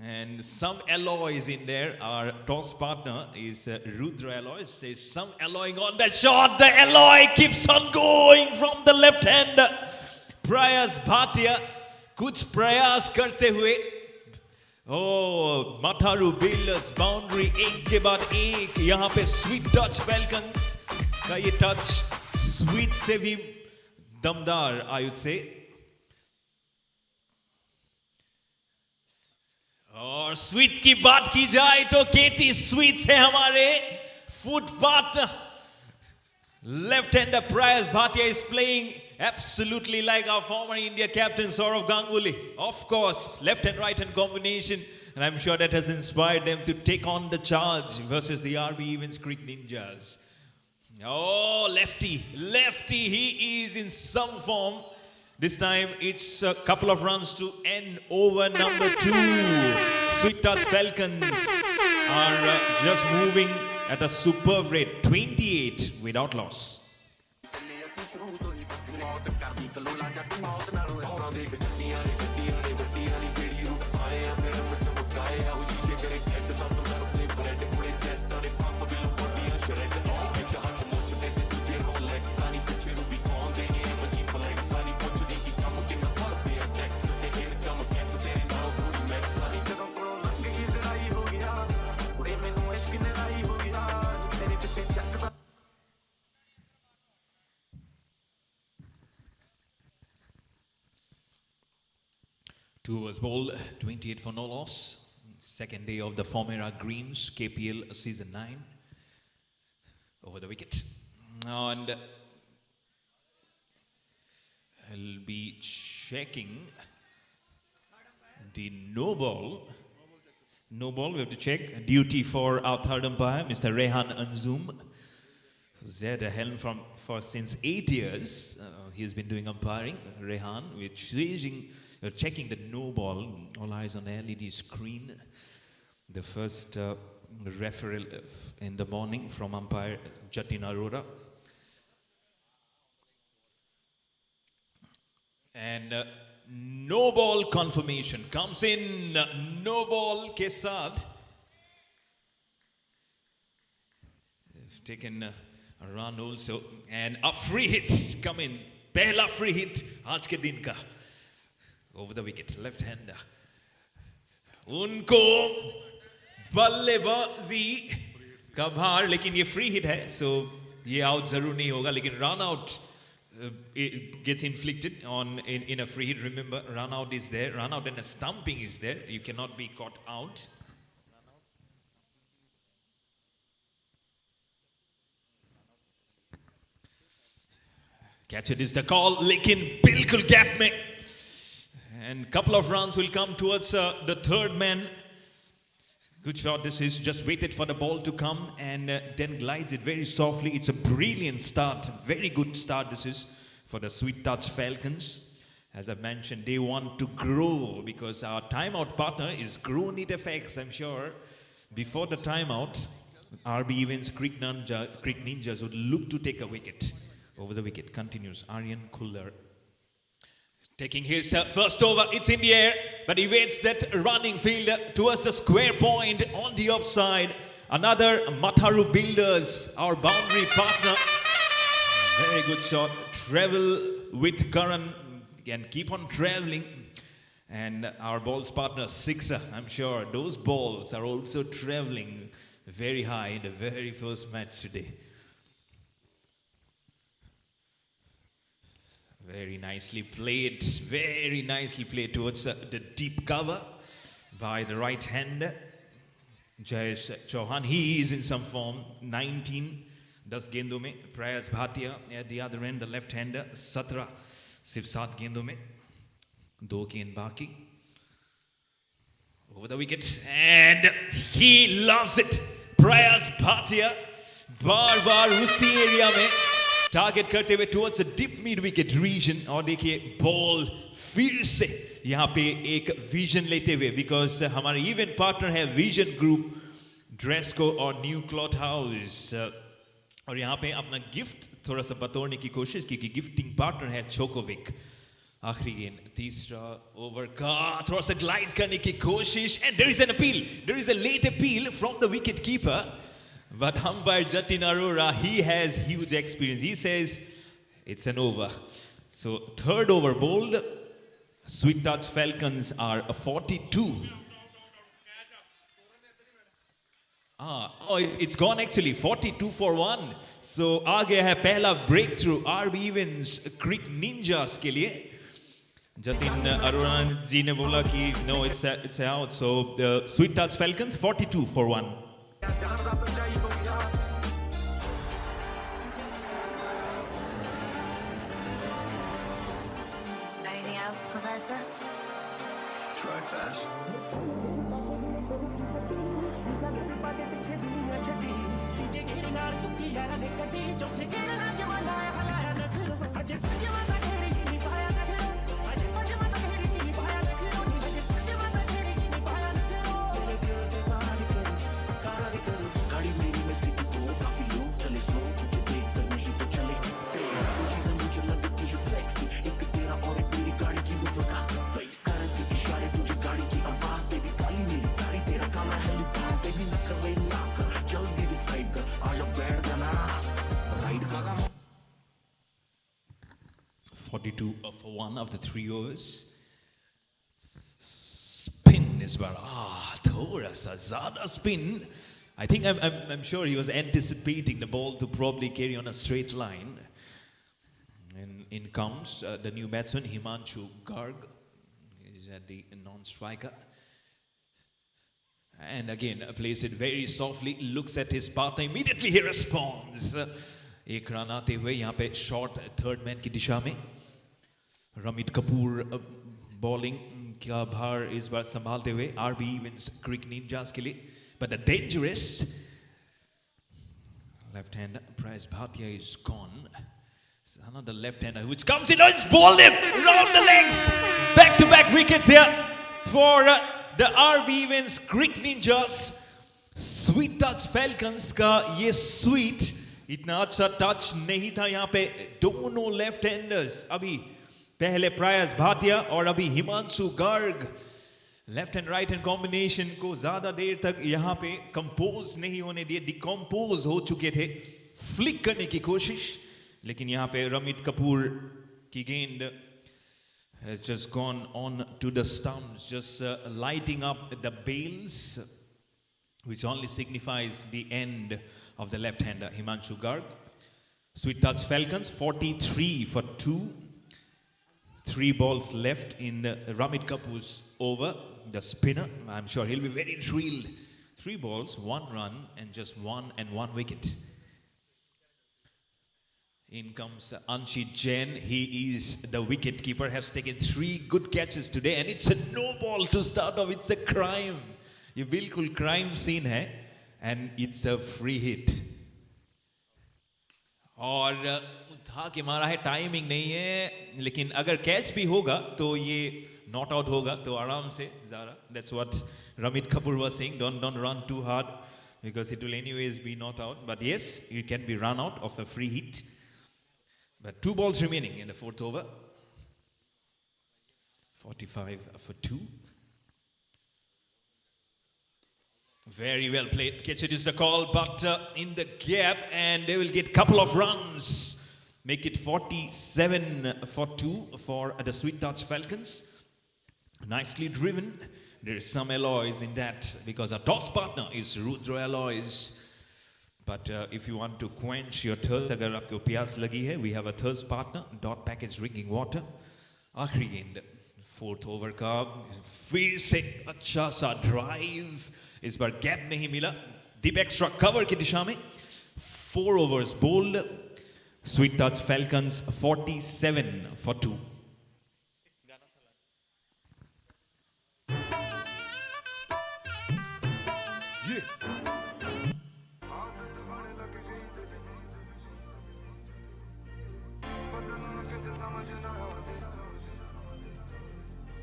And some alloys in there. Our toss partner is Rudra Alloys. There's some alloying on that shot. The alloy keeps on going from the left hand. Prayas Bhatia. कुछ प्रयास करते हुए. Matharu Builders boundary एक के बाद एक. यहाँ पे स्वीट टच फैल्कन्स का ये टच स्वीट से भी दमदार I would say. और स्वीट की बात की जाए तो केटी स्वीट से हमारे footpath left-hander Prayas Bhatia is playing absolutely like our former India captain Saurav Ganguly. Of course, left and right hand combination, and I'm sure that has inspired them to take on the charge versus the RB Evans Creek Ninjas. Oh, lefty, he is in some form. This time it's a couple of runs to end over number 2. Sweet Touch Falcons are just moving at a superb rate, 28 without loss. Two overs bowled, 28 for no loss. Second day of the Formera Greens KPL Season 9. Over the wicket. And I'll be checking the no ball. No ball, we have to check. Duty for our third umpire, Mr. Rehan Anzum, who's at the helm for since 8 years. He's been doing umpiring. Rehan, we're checking the no ball. All eyes on the LED screen. The first referral in the morning from umpire Jatin Arora. And no ball confirmation comes in. No ball ke saath. They've taken run also. And a free hit come in. Pehla free hit आज के दिन का. Over the wicket, left hander. उनको बल्लेबाजी का भार, लेकिन ये फ्री हिट है, so ये आउट जरूर नहीं होगा, लेकिन run out it gets inflicted on in a free hit. Remember, run out is there, run out and a stumping is there. You cannot be caught out. Catch it is the call, lekin bilkul gap mein. And couple of runs will come towards the third man. Good shot. This is just waited for the ball to come and then glides it very softly. It's a brilliant start. Very good start. This is for the Sweet Touch Falcons. As I mentioned, they want to grow because our timeout partner is Grow Need FX. I'm sure before the timeout, RB Events Creek Ninjas would look to take a wicket. Over the wicket continues Aryan Kullar. Taking his first over, it's in the air, but he waits that running fielder towards the square point on the offside. Another Mataru Builders, our boundary partner. Very good shot. Travel with Karan and keep on traveling. And our balls partner, Sixer, I'm sure those balls are also traveling very high in the very first match today. Very nicely played towards the deep cover by the right hander. Jayesh Chauhan, he is in some form. 19, 10 गेंदों में. Prayas Bhatia at the other end, the left hander. 17, सिर्फ 7 गेंदों में. 2 गेंद बाकी. Over the wicket and he loves it. Prayas Bhatia बार-बार उसी area में टारगेट करते हुए towards the deep mid wicket region. और देखिए बॉल फिर से यहाँ पे एक विजन लेते हुए, because हमारे इवेंट पार्टनर है विजन ग्रुप, ड्रेसको और न्यू क्लॉथ हाउस. और यहाँ पे अपना गिफ्ट थोड़ा सा बतौरने की कोशिश की कि गिफ्टिंग पार्टनर है चोकोविक. आखिरी गेंद, तीसरा ओवर का थोड़ा सा ग्लाइड करने की कोशिश. And there is an appeal. There is a late appeal from the wicket keeper. But umpire Jatin Arora, he has huge experience. He says it's an over. So third over bowled. Sweet Touch Falcons are a 42. It's gone actually. 42 for 1. So आ गया है पहला breakthrough RB Events Creek Ninjas के लिए. Jatin Arora जी ने बोला कि no, it's out. So the Sweet Touch Falcons 42 for 1. Anything else, Professor? Try fast. For 1 of the 3 overs. Spin is where thoda sa zyada spin. I think I'm sure he was anticipating the ball to probably carry on a straight line. And in comes the new batsman Himanshu Garg. He's at the non-striker. And again plays it very softly. Looks at his partner. Immediately he responds. एक run आते हुए यहाँ पे shot third man की दिशा में. Ramit Kapoor bowling का भार इस बार संभालते हुए RB Events Creek Ninjas के लिए. But the dangerous left hand Prayas Bhatia is gone. So another left hander which comes in. It's bowled him round the legs. Back to back wickets here for the RB Events Creek Ninjas. Sweet Touch Falcons का ये sweet इतना अच्छा touch नहीं था. यहाँ पे दोनों left handers, अभी पहले प्रयास भाटिया और अभी Himanshu Garg, left and right hand combination को ज्यादा देर तक यहाँ पे कंपोज नहीं होने दिए. डिकम्पोज हो चुके थे फ्लिक करने की कोशिश, लेकिन यहाँ पे रमित कपूर की गेंद has just gone on to the stumps, just lighting up the bails, which only signifies the end of the left-hander Himanshu Garg. Sweet Touch Falcons 43 for 2. 3 balls left in Ramit Kapoor's over. The spinner, I'm sure he'll be very thrilled. 3 balls, 1 run, and just 1 wicket. In comes Anshit Jain. He is the wicket keeper. Has taken 3 good catches today, and it's a no ball to start off. It's a crime. ये बिल्कुल crime scene है, and it's a free hit. और उठा के मारा है, timing नहीं है, लेकिन अगर कैच भी होगा तो ये नॉट आउट होगा, तो आराम से ज़रा. That's what Ramit Kapoor was saying. Don't run too hard because it will anyways be not out. But yes, it can be run out of a free hit. But 2 balls remaining in the 4th over. 45 for 2. Very well played. Catch it is the call, but in the gap, and they will get couple of runs. Make it 47 for 2 for the Sweet Touch Falcons. Nicely driven. There is some alloys in that because our toss partner is Rudra Alloys. But if you want to quench your thirst, अगर आपको प्यास लगी है, we have a thirst partner, Dot Package Drinking Water. आखिरी गेंद 4th over का फिर से अच्छा सा ड्राइव, इस बार गैप नहीं मिला, डीप एक्स्ट्रा कवर की दिशा में. 4 overs bowled. Sweet Touch Falcons 47 for 2.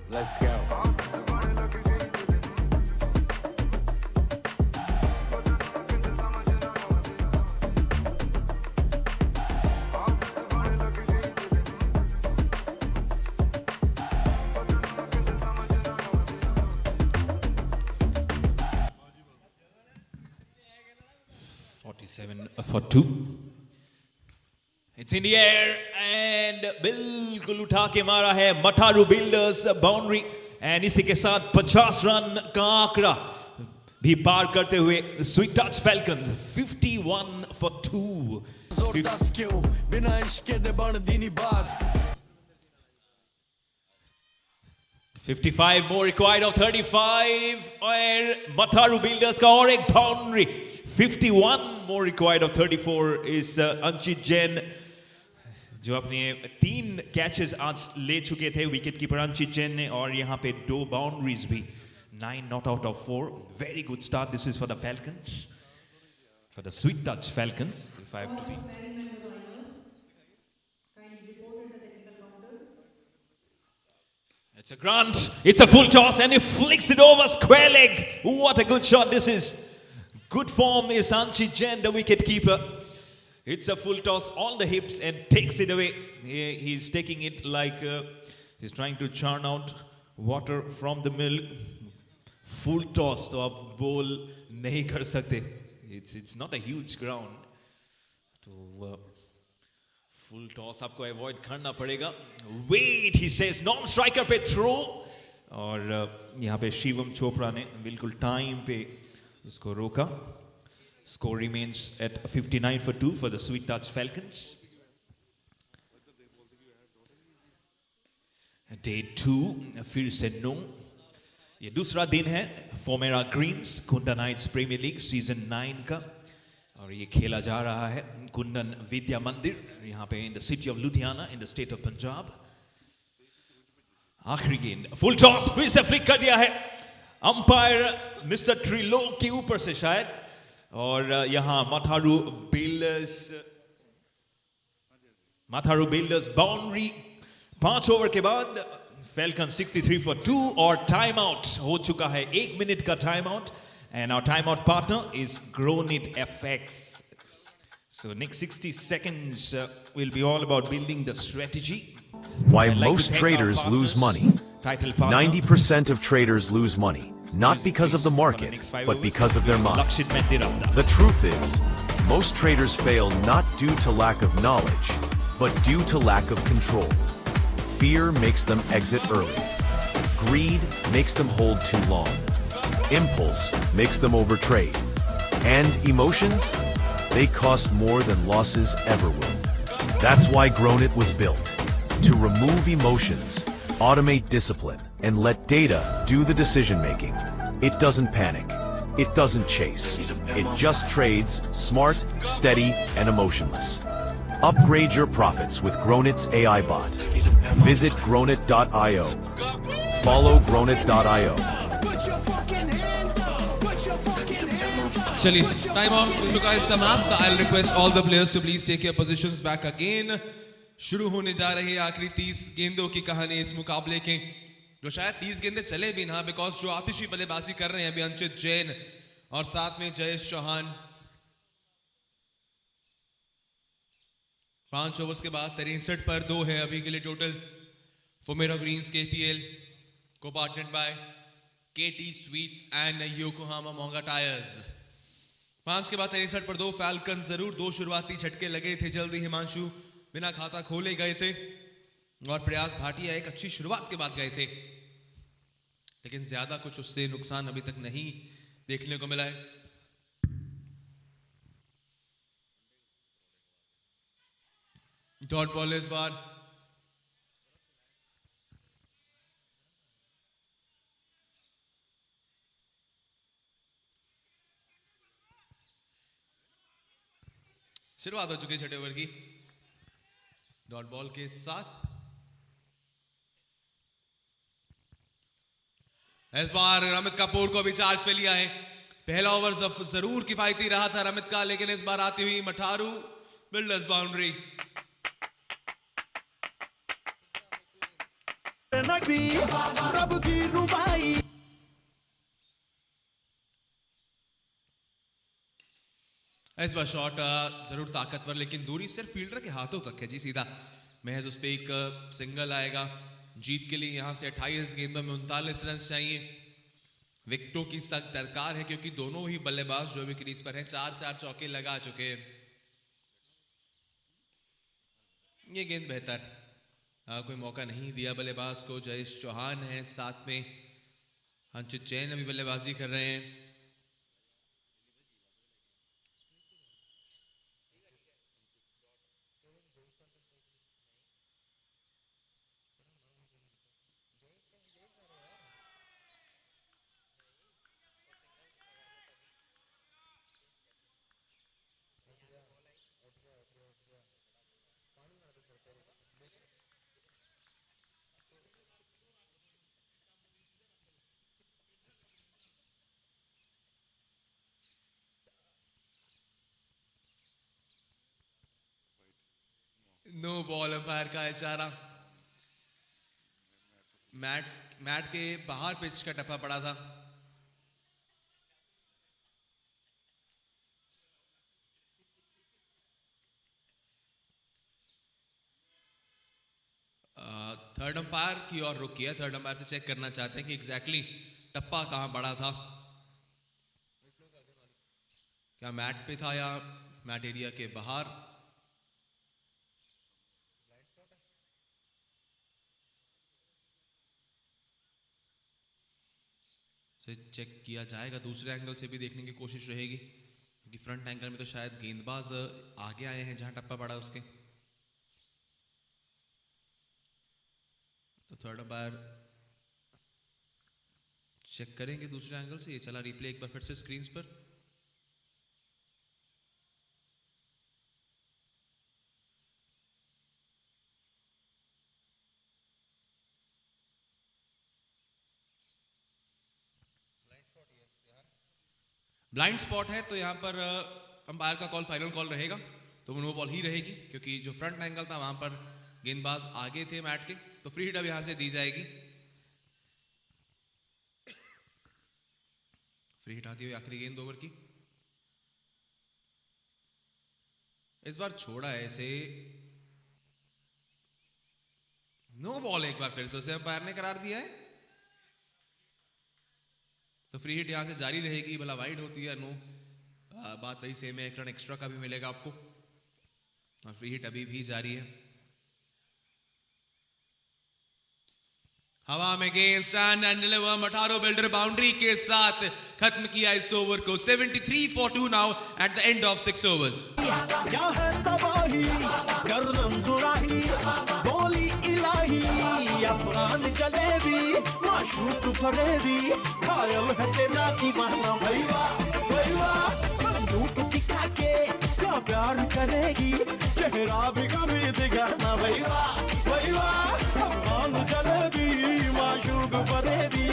Let's go. For 2. It's in the air and बिल्कुल उठा के मारा है मठारू बिल्डर्स बाउंड्री, एंड इसी के साथ 50 रन का आंकड़ा भी पार करते हुए sweet touch falcons 51 for 2. 55 more required of 35 और मठारू बिल्डर्स का और एक boundary. 51 more required of 34 is Anshit Jain, जो अपने 3 कैचेस आज ले चुके थे विकेट कीपर अंशित जैन ने, और यहाँ पे 2 बाउंड्रीज भी. 9 not out of 4. Very good start. This is for the Falcons, for the Sweet Touch Falcons, if I have to be. It's a grunt. It's a full toss, and he flicks it over square leg. What a good shot this is. Good form is Anshit Jain, the wicket keeper. It's a full toss on the hips and takes it away. He's taking it like he's trying to churn out water from the milk. Full toss, तो आप bowl नहीं कर सकते. It's not a huge ground. तो full toss आपको avoid करना पड़ेगा. Wait, he says, non-striker पे throw. और यहाँ पे शिवम चोपड़ा ने बिल्कुल टाइम पे उसको रोका. Score remains at 59 for 2 for the Sweet Touch Falcons. Day 2 फिर से नो. ये दूसरा दिन है Formera Greens Kundan knights premier league season 9 का, और ये खेला जा रहा है कुंदन विद्या मंदिर यहाँ पे in the city of Ludhiana in the state of Punjab. आखिरी गेंद फुल टॉस, फिर से फ्लिक कर दिया है अंपायर मिस्टर त्रिलोक के ऊपर से शायद, और यहाँ मठारू बिल्डर्स बाउंड्री. 5 ओवर के बाद फैल्कन 63 for 2 और टाइम आउट हो चुका है. 1 मिनट का time out, and our time out partner is Gronit FX. So next 60 seconds will be all about building the strategy. Why most traders lose money. 90% of traders lose money not because of the market, but because of their mind. लक्षित मेंढी रफ्तार. The truth is, most traders fail not due to lack of knowledge, but due to lack of control. Fear makes them exit early. Greed makes them hold too long. Impulse makes them overtrade. And emotions? They cost more than losses ever will. That's why Grownit was built. To remove emotions, automate discipline, and let data do the decision making. It doesn't panic. It doesn't chase. It just trades, smart, steady, and emotionless. Upgrade your profits with Grownit's AI bot. Visit Grownit.io. Follow Grownit.io. चलिए, time out हो चुका है समाप्त. I'll request all the players to please take your positions back again. शुरू होने जा रही है आखिरी 30 गेंदों की कहानी इस मुकाबले के, जो शायद 30 गेंदें चले भी ना, बिकॉज जो आतिशी बल्लेबाजी कर रहे हैं अभी अंचित जैन और साथ में जयेश चौहान. 5 ओवर्स के बाद 63 पर 2 है अभी के लिए total. Fomero Greens KPL co-partnered by KT Sweets and Yokohama Monga Tires. 5 के बाद 63 पर 2. फैल्कन जरूर 2 शुरुआती झटके लगे थे, जल्दी हिमांशु बिना खाता खोले गए थे और प्रयास भाटिया एक अच्छी शुरुआत के बाद गए थे, लेकिन ज्यादा कुछ उससे नुकसान अभी तक नहीं देखने को मिला है. डॉट बॉल इस बार शुरुआत हो चुकी है छठे ओवर की डॉट बॉल के साथ. इस बार रमित कपूर को भी चार्ज पे लिया है. पहला ओवर जरूर किफायती रहा था रमित का, लेकिन इस बार आती हुई मठारू बिल्डर्स बाउंड्री. इस बार शॉट जरूर ताकतवर, लेकिन दूरी सिर्फ फील्डर के हाथों तक है जी, सीधा महज उस पर एक सिंगल आएगा. जीत के लिए यहां से 28 गेंदों में 39 रन चाहिए. विकेटों की सख्त दरकार है क्योंकि दोनों ही बल्लेबाज जो भी क्रीज पर हैं 4-4 चौके लगा चुके हैं. ये गेंद बेहतर, कोई मौका नहीं दिया बल्लेबाज को. जयेश चौहान है साथ में, अंचित जैन अभी बल्लेबाजी कर रहे हैं. नो बॉल अंपायर का इशारा. मैट के बाहर पिच का टप्पा पड़ा था. थर्ड अंपायर की ओर रुक किया. थर्ड अंपायर से चेक करना चाहते हैं कि एग्जैक्टली टप्पा कहां पड़ा था, क्या मैट पे था या मैट एरिया के बाहर. चेक किया जाएगा, दूसरे एंगल से भी देखने की कोशिश रहेगी क्योंकि फ्रंट एंगल में तो शायद गेंदबाज आगे आए हैं जहां टप्पा पड़ा उसके. तो थर्ड अंपायर चेक करेंगे दूसरे एंगल से. ये चला रिप्ले एक बार फिर से स्क्रीन पर. ब्लाइंड स्पॉट है तो यहाँ पर अंपायर का कॉल फाइनल कॉल रहेगा, तो नो बॉल ही रहेगी क्योंकि जो फ्रंट एंगल था वहां पर गेंदबाज आगे थे मैट के, तो फ्री हिट अब यहां से दी जाएगी. फ्री हिट आती हुई आखिरी गेंद ओवर की. इस बार छोड़ा है इसे. नो बॉल एक बार फिर से उसे अंपायर ने करार दिया है. तो फ्री हिट यहां से जारी रहेगी, भला वाइड होती है नो, बात वही सेम है, एक रन एक्स्ट्रा का भी मिलेगा आपको, और फ्री हिट अभी भी जारी है। हवा में गेंद stand and deliver, Matharu builder boundary के साथ खत्म किया इस ओवर को। 73 for 2 now at the end of 6 overs। क्या है तबाही, गर्दन सुराही, बोली इलाही, अफगान जलेबी, माशूक फरेबी, घायल है तेरा दीवाना भैया भैया, बंदूक दिखा के क्या प्यार करेगी, चेहरा भी कभी दिखाना भैया भैया, अफगान जलेबी, माशूक फरेबी,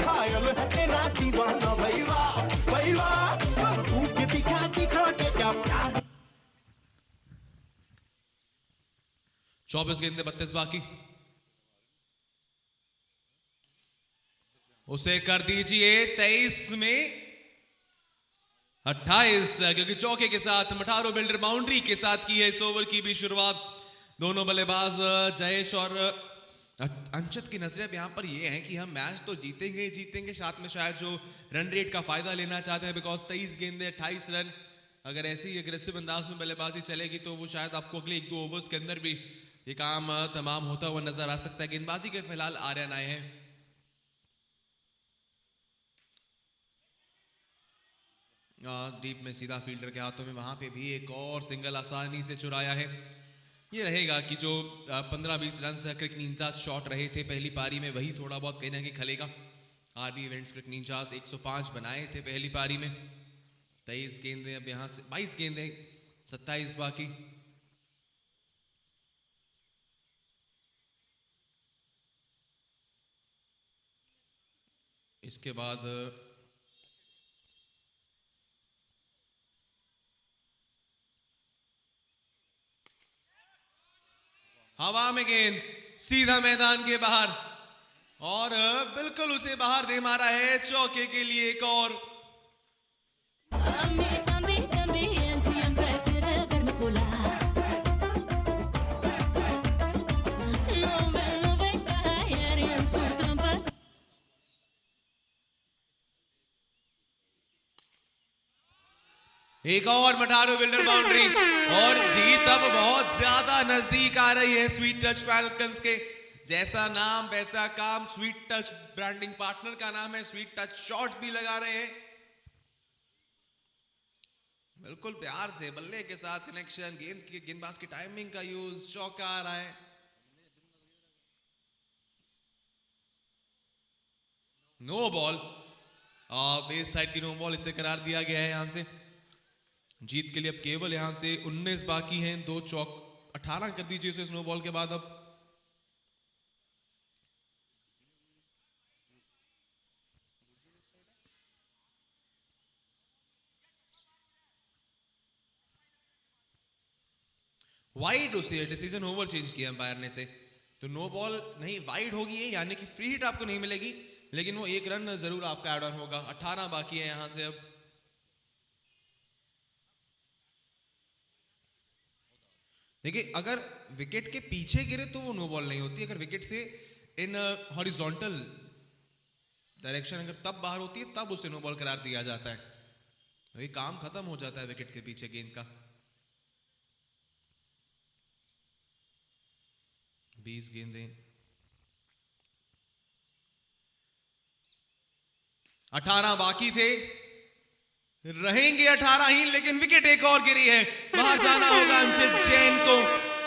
घायल है तेरा दीवाना भैया भैया, बंदूक दिखा दिखा के क्या प्यार। 24 गेंदे 32 बाकी, उसे कर दीजिए 23 में 28, क्योंकि चौके के साथ मठारो बिल्डर बाउंड्री के साथ की है इस ओवर की भी शुरुआत। दोनों बल्लेबाज जयेश और अंचत की नजरें अब यहां पर ये हैं कि हम मैच तो जीतेंगे जीतेंगे, साथ में शायद जो रन रेट का फायदा लेना चाहते हैं, बिकॉज 23 गेंदे 28 रन, अगर ऐसी ही अग्रेसिव अंदाज में बल्लेबाजी चलेगी तो वो शायद आपको अगले 1-2 ओवर्स के अंदर भी ये काम तमाम होता हुआ नजर आ सकता है। गेंदबाजी के फिलहाल आर्यन आए हैं। डीप में सीधा फील्डर के हाथों में, वहां पे भी एक और सिंगल आसानी से चुराया है। ये रहेगा कि जो 15-20 रन से क्रिक निंजास शॉट रहे थे पहली पारी में, वही थोड़ा बहुत कहीं ना कहीं खलेगा। आरबी इवेंट्स क्रिक निंजास 105 बनाए थे पहली पारी में। 23 गेंदे अब यहां से 22 गेंदे 27 बाकी। इसके बाद हवा में गेंद सीधा मैदान के बाहर, और बिल्कुल उसे बाहर दे मारा है चौके के लिए एक और। एक और मठारो बिल्डर बाउंड्री, और जीत अब बहुत ज्यादा नजदीक आ रही है स्वीट टच फैल्कन्स के। जैसा नाम वैसा काम, स्वीट टच ब्रांडिंग पार्टनर का नाम है, स्वीट टच शॉट्स भी लगा रहे हैं। बिल्कुल प्यार से बल्ले के साथ कनेक्शन, गेंदबाज की टाइमिंग का यूज, चौका आ रहा है। नो बॉल, बेस साइड की नो बॉल इसे करार दिया गया है यहां से। जीत के लिए अब केवल यहां से 19 बाकी हैं, 2 चौक 18 कर दीजिए इसे स्नो बॉल के बाद। अब वाइड, उसे डिसीजन ओवर चेंज किया अंपायर ने से, तो नो बॉल नहीं वाइड होगी ये, यानी कि फ्री हिट आपको नहीं मिलेगी, लेकिन वो 1 रन जरूर आपका ऐड ऑन होगा। 18 बाकी है यहां से अब। देखिए, अगर विकेट के पीछे गिरे तो वो नो बॉल नहीं होती, अगर विकेट से इन हॉरिजॉन्टल डायरेक्शन अगर तब बाहर होती है तब उसे नो बॉल करार दिया जाता है। तो ये काम खत्म हो जाता है विकेट के पीछे गेंद का। 20 गेंदें 18 बाकी थे, रहेंगे 18 ही, लेकिन विकेट एक और गिरी है, बाहर जाना होगा अंचित जैन को।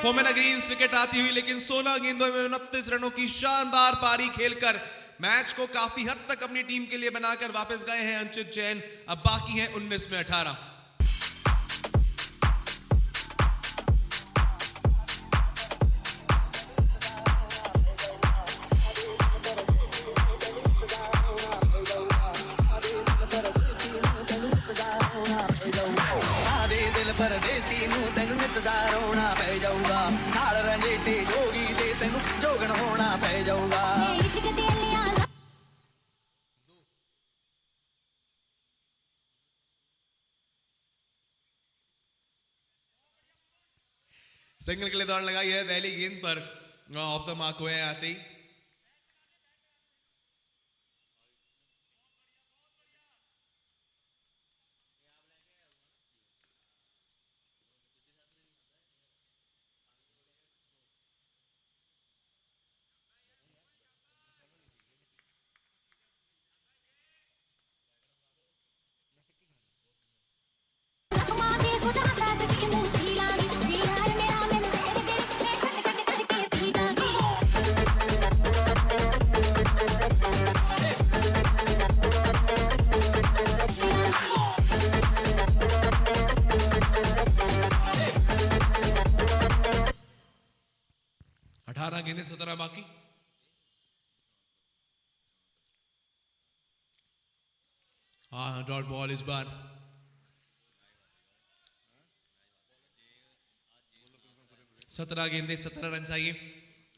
फोमेना ग्रीन्स विकेट आती हुई, लेकिन 16 गेंदों में 29 रनों की शानदार पारी खेलकर मैच को काफी हद तक अपनी टीम के लिए बनाकर वापस गए हैं अंचित जैन। अब बाकी है 19 में 18। परदेसी नू तेन नितदार होना पै जाऊगा, नाल रंजेते जोगी दे तेन जोगन होना पै जाऊगा। सिंगल के लिए दौड़ लगाई है पहली गेंद पर, ऑफ द मार्क हुए आते ही। 18 गेंदें 17 बाकी। हाँ, डॉट बॉल इस बार। सत्रह गेंदे 17 रन चाहिए।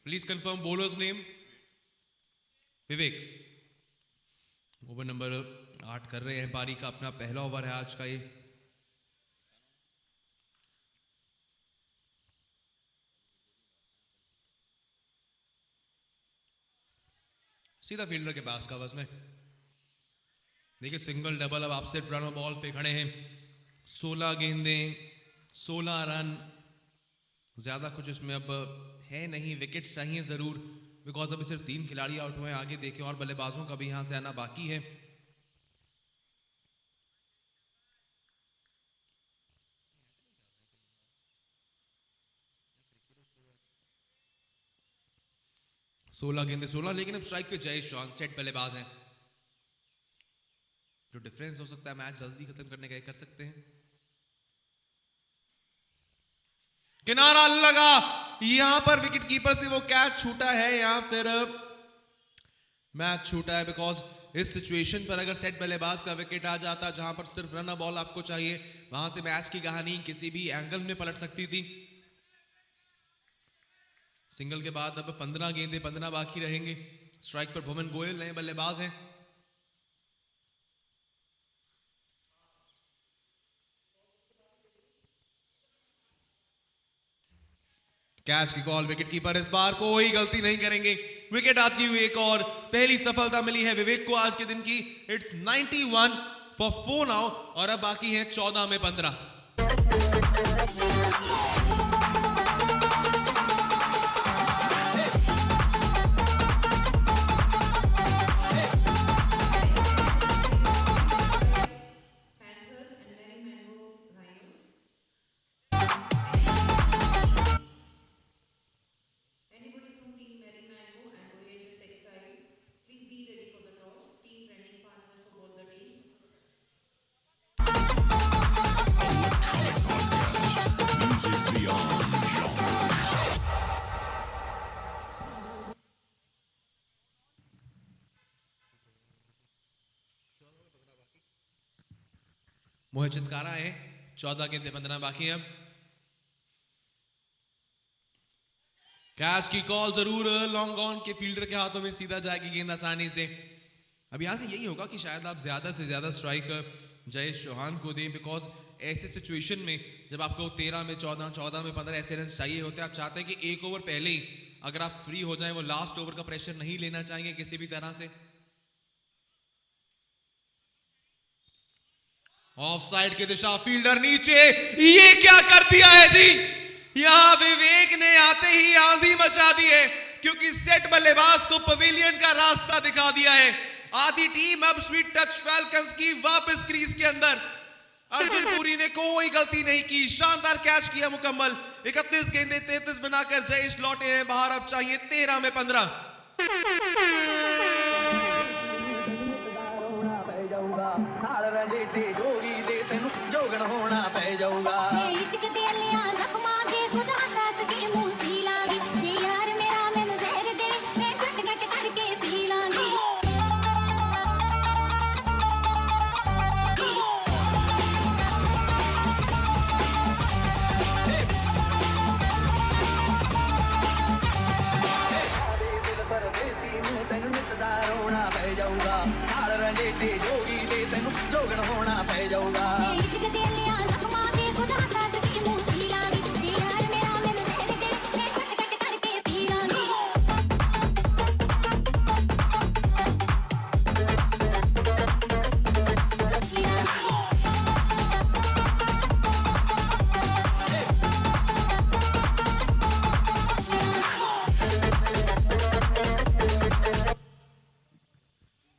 Please confirm bowlers name. Vivek over number 8 कर रहे हैं, पारी का अपना पहला ओवर है आज का ये। सीधा फील्डर के पास का बस में। देखिए सिंगल डबल, अब आप सिर्फ रन और बॉल पे खड़े हैं। 16 गेंदें 16 रन, ज्यादा कुछ इसमें अब है नहीं। विकेट चाहिए जरूर, बिकॉज अभी सिर्फ 3 खिलाड़ी आउट हुए हैं। आगे देखें और बल्लेबाजों का भी यहां से आना बाकी है। सोलह गेंदे 16, लेकिन अब स्ट्राइक पे जयेश चौहान सेट बल्लेबाज हैं। जो डिफरेंस हो सकता है मैच जल्दी खत्म करने का कर सकते हैं। किनारा लगा, यहां पर विकेट कीपर से वो कैच छूटा है या फिर मैच छूटा है, बिकॉज इस सिचुएशन पर अगर सेट बल्लेबाज का विकेट आ जाता जहां पर सिर्फ रन बॉल आपको चाहिए, वहां से मैच की कहानी किसी भी एंगल में पलट सकती थी। सिंगल के बाद अब 15 गेंदे 15 बाकी रहेंगे। स्ट्राइक पर भुवन गोयल नए बल्लेबाज हैं। कैच की कॉल, विकेट कीपर इस बार कोई गलती नहीं करेंगे। विकेट आती हुई एक और पहली सफलता मिली है विवेक को आज के दिन की। इट्स 91 फॉर 4 नाउ, और अब बाकी है 14 में 15। मोहित चितकारा है। 14 गेंदे 15 बाकी हैं। कैच की कॉल जरूर लॉन्ग ऑन के फील्डर के हाथों में सीधा जाएगी गेंद आसानी से। अब यहां से यही होगा कि शायद आप ज्यादा से ज्यादा स्ट्राइक जयेश चौहान को दें, बिकॉज ऐसे सिचुएशन में जब आपको 13 में 14, 14 में 15 ऐसे रन चाहिए होते हैं, आप चाहते हैं कि एक ओवर पहले ही अगर आप फ्री हो जाएं, वो लास्ट ओवर का प्रेशर नहीं लेना चाहेंगे किसी भी तरह से। ऑफ साइड की दिशा, फील्डर नीचे, ये क्या कर दिया है जी। यहां विवेक ने आते ही आंधी मचा दी है, क्योंकि सेट बल्लेबाज को पवेलियन का रास्ता दिखा दिया है। आधी टीम अब स्वीट टच फैल्कन्स की वापस क्रीज के अंदर। अर्जुन पुरी ने कोई गलती नहीं की, शानदार कैच किया मुकम्मल। 31 गेंदे 33 बनाकर जयेश लौटे हैं बाहर। अब चाहिए 13 में 15। जोगी दे तेनू जोगन होना पै जाऊगा। जोगी दे तेनू जोगन होना पै जाऊगा।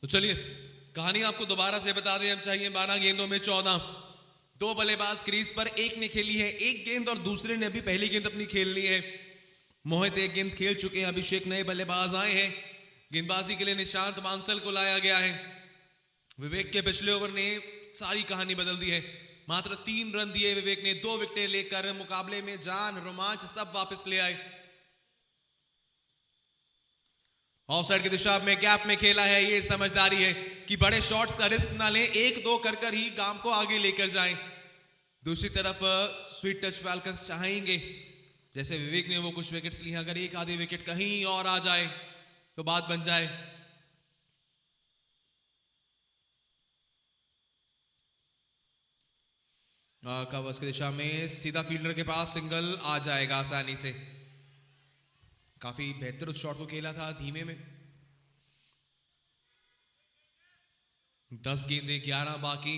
तो चलिए कहानी आपको दोबारा से बता दें। हम चाहिए 12 गेंदों में 14। 2 बल्लेबाज क्रीज पर, एक ने खेली है 1 गेंद और दूसरे ने अभी पहली गेंद अपनी खेल ली है। मोहित 1 गेंद खेल चुके हैं, अभिषेक नए बल्लेबाज आए हैं। गेंदबाजी के लिए निशांत मानसल को लाया गया है। विवेक के पिछले ओवर ने सारी कहानी बदल दी है। मात्र 3 रन दिए विवेक ने, 2 विकेटें लेकर मुकाबले में जान रोमांच सब वापस ले आए। ऑफ साइड की दिशा में गैप में खेला है, ये समझदारी है कि बड़े शॉट्स का रिस्क ना लें, 1-2 कर ही काम को आगे लेकर जाएं। दूसरी तरफ स्वीट टच फैल्कन्स चाहेंगे, जैसे विवेक ने वो कुछ विकेट्स लिए, अगर एक आधे विकेट कहीं और आ जाए तो बात बन जाए। कवर्स की दिशा में सीधा फील्डर के पास सिंगल आ जाएगा आसानी से। काफी बेहतर उस शॉट को खेला था धीमे में। 10 गेंदें 11 बाकी।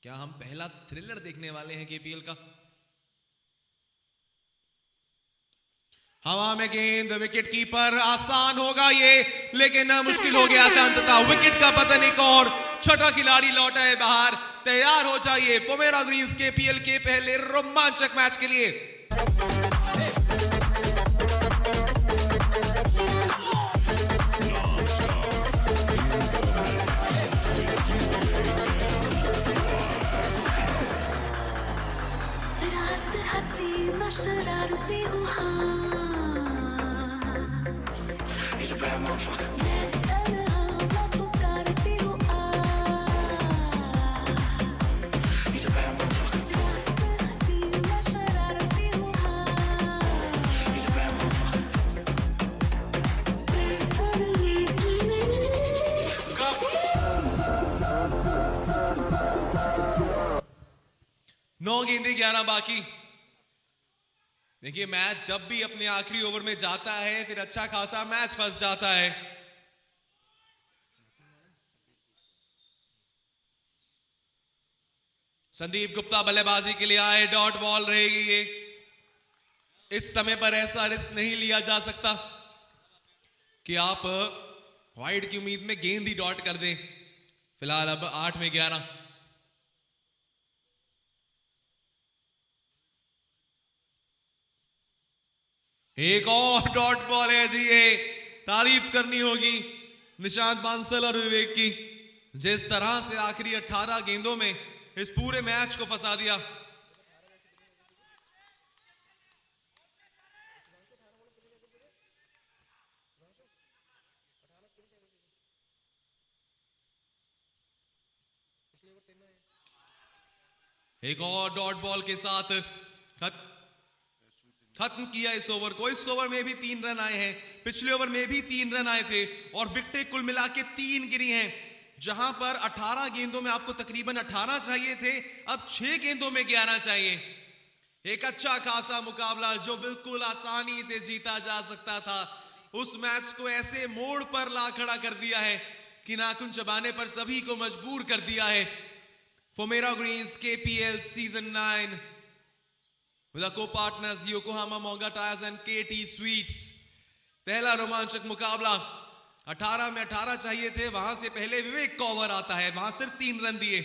क्या हम पहला थ्रिलर देखने वाले हैं केपीएल का? हवा में गेंद, विकेट कीपर, आसान होगा ये, लेकिन मुश्किल हो गया था अंततः। विकेट का पतन, एक और छठा खिलाड़ी लौटा है बाहर। तैयार हो जाइए फुमेरा ग्रीन्स केपीएल के पहले रोमांचक मैच के लिए। रात हसीना शरारती हूँ, हाँ मैं तन्हा पुकारती हूँ, रात हसीना शरारती हूँ, नौ गेंदें 11 बाकी। देखिए मैच जब भी अपने आखिरी ओवर में जाता है फिर अच्छा खासा मैच फंस जाता है। संदीप गुप्ता बल्लेबाजी के लिए आए, डॉट बॉल रहेगी ये। इस समय पर ऐसा रिस्क नहीं लिया जा सकता कि आप वाइड की उम्मीद में गेंद ही डॉट कर दें। फिलहाल अब 8 में 11। एक और डॉट बॉल है जी, ये तारीफ करनी होगी निशांत बांसल और विवेक की, जिस तरह से आखिरी 18 गेंदों में इस पूरे मैच को फंसा दिया। एक और डॉट बॉल के साथ खत्म किया इस ओवर को। इस ओवर में भी 3 रन आए हैं, पिछले ओवर में भी 3 रन आए थे और विकेटें कुल मिला के 3 गिरी हैं। जहां पर 18 गेंदों में आपको तकरीबन 18 चाहिए थे, अब 6 गेंदों में 11 चाहिए। एक अच्छा खासा मुकाबला जो बिल्कुल आसानी से जीता जा सकता था, उस मैच को ऐसे मोड़ पर ला खड़ा कर दिया है कि नाखून चबाने पर सभी को मजबूर कर दिया है। Fumera Greens KPL season 9 with our co-partners Yokohama Monga Tires and KT Sweets। पहला रोमांचक मुकाबला। 18 में 18 चाहिए थे, वहां से पहले विवेक का ओवर आता है, वहां सिर्फ 3 रन दिए,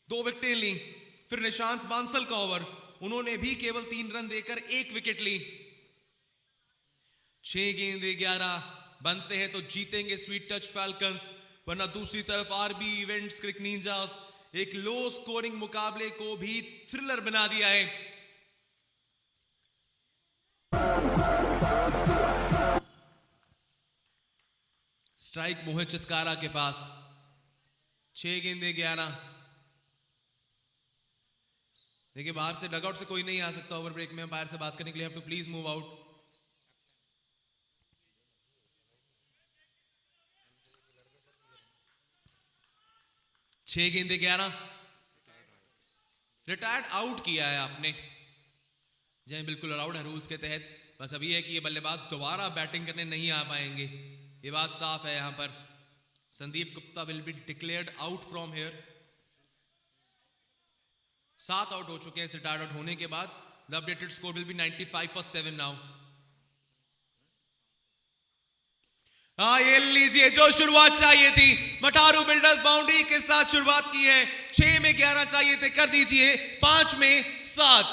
2 विकेटें ली। फिर निशांत बांसल का ओवर, उन्होंने भी केवल 3 रन देकर 1 विकेट ली। 6 गेंदें 11 बनते हैं तो जीतेंगे स्वीट टच फैल्कन्स, वरना दूसरी तरफ RB इवेंट्स क्रिक निंजास एक लो स्कोरिंग मुकाबले को भी थ्रिलर बना दिया है। स्ट्राइक मोहित चितकारा के पास। 6 गेंदें 11। देखिए बाहर से डगआउट से कोई नहीं आ सकता ओवर ब्रेक में, अंपायर से बात करने के लिए, have to please move out. छह गेंदें 11। रिटायर्ड आउट किया है आपने, जय बिल्कुल अलाउड है रूल्स के तहत। बस अभी है कि ये बल्लेबाज दोबारा बैटिंग करने नहीं आ पाएंगे, ये बात साफ है। यहां पर Sandeep Gupta will be declared out from here. 7 out हो चुके हैं रिटायर्ड आउट होने के बाद। The updated score will be 95 for 7 now. हाँ ये लीजिए जो शुरुआत चाहिए थी, मटारू बिल्डर्स बाउंड्री के साथ शुरुआत की है। 6 में 11 चाहिए थे, कर दीजिए 5 में 7।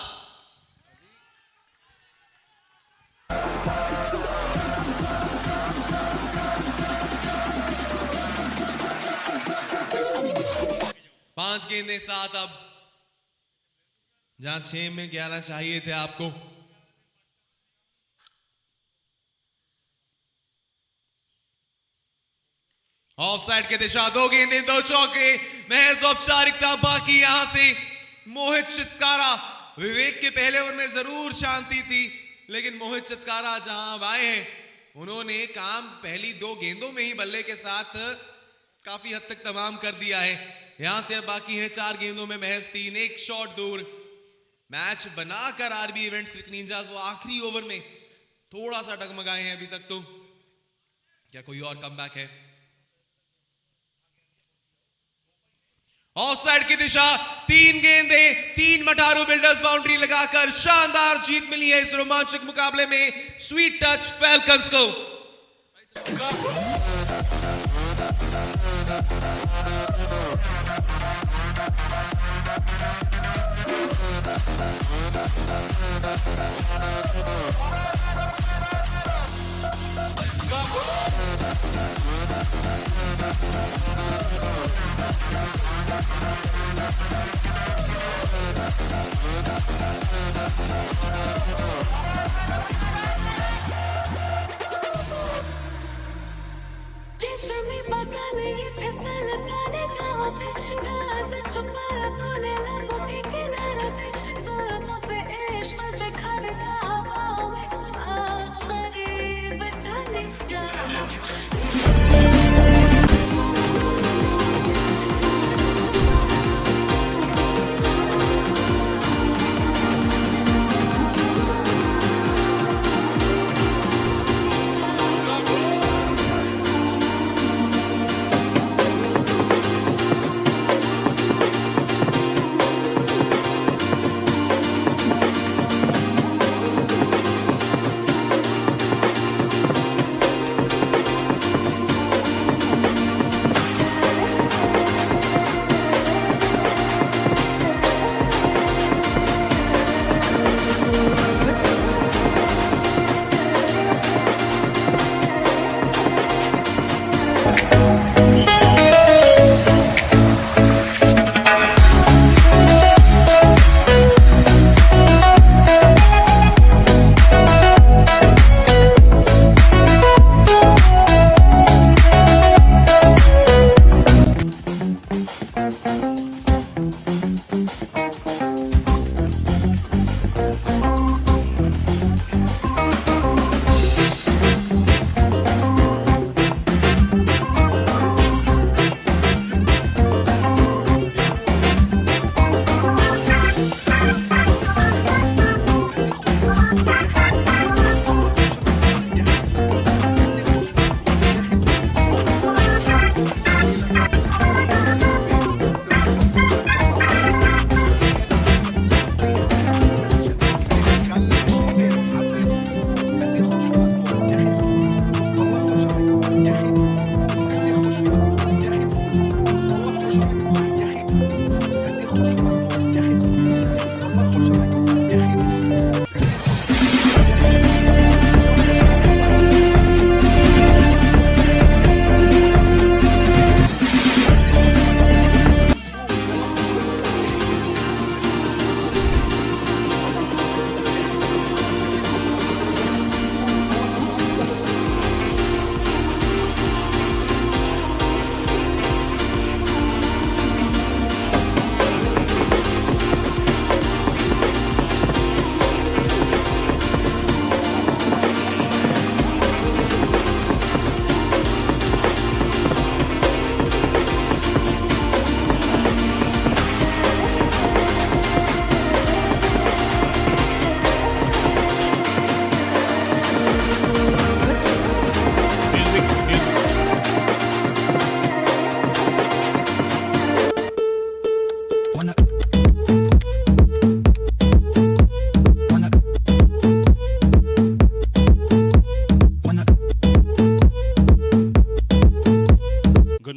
पांच गेंदें 7 अब, जहां 6 में 11 चाहिए थे आपको। ऑफ साइड की दिशा, 2 गेंदें 2 चौके, महज औपचारिकता बाकी। यहां से मोहित चितकारा, विवेक के पहले ओवर में जरूर शांति थी, लेकिन मोहित चितकारा जहां आए हैं उन्होंने काम पहली 2 गेंदों में ही बल्ले के साथ काफी हद तक तमाम कर दिया है। यहां से अब बाकी है 4 गेंदों में महज 3, 1 शॉट दूर। मैच बनाकर आरबी इवेंट्स क्रिकेट निंजास वो आखिरी ओवर में थोड़ा सा डगमगाए हैं अभी तक। तो क्या कोई और कमबैक है? ऑफ साइड की दिशा, 3 गेंदें 3 मटारू बिल्डर्स बाउंड्री लगाकर शानदार जीत मिली है इस रोमांचक मुकाबले में स्वीट टच फैल्कन्स को।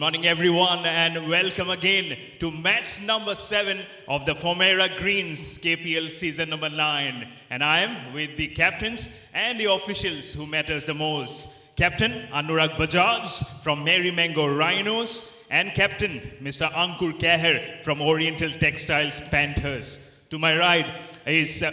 morning everyone and welcome again to match number 7 of the Fomera Greens KPL season number 9. And I am with the captains and the officials who matters the most. Captain Anurag Bajaj from Mary Mango Rhinos and Captain Mr. Ankur Keher from Oriental Textiles Panthers. To my right is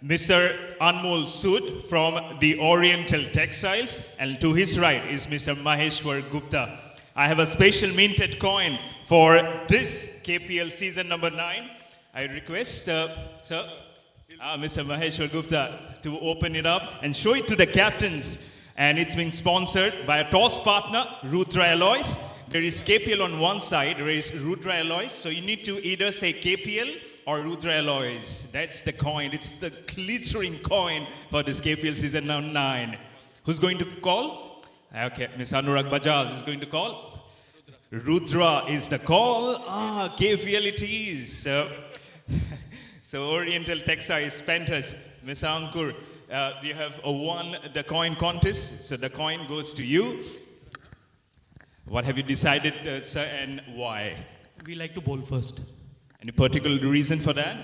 Mr. Anmol Sood from the Oriental Textiles, and to his right is Mr. Maheshwar Gupta. I have a special minted coin for this KPL season number 9. I request, sir, Mr. Maheshwar Gupta, to open it up and show it to the captains. And it's being sponsored by a toss partner, Rudra Alloys. There is KPL on one side, there is Rudra Alloys. So you need to either say KPL or Rudra Alloys. That's the coin. It's the glittering coin for this KPL season number 9. Who's going to call? Okay, Ms. Anurag Bajaj is going to call. Rudra is the call. KPL it is. So Oriental Textiles, Panthers, Ms. Ankur, we have won the coin contest. So the coin goes to you. What have you decided, sir, and why? We like to bowl first. Any particular reason for that?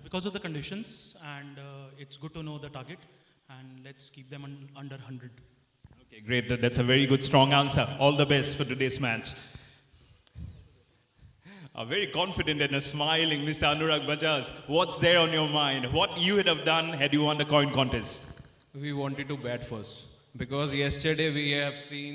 Because of the conditions, and it's good to know the target, and let's keep them under 100. Okay, great. That's a very good, strong answer. All the best for today's match. Very confident and smiling, Mr. Anurag Bajaj. What's there on your mind? What you would have done had you won the coin contest? We wanted to bat first because yesterday we have seen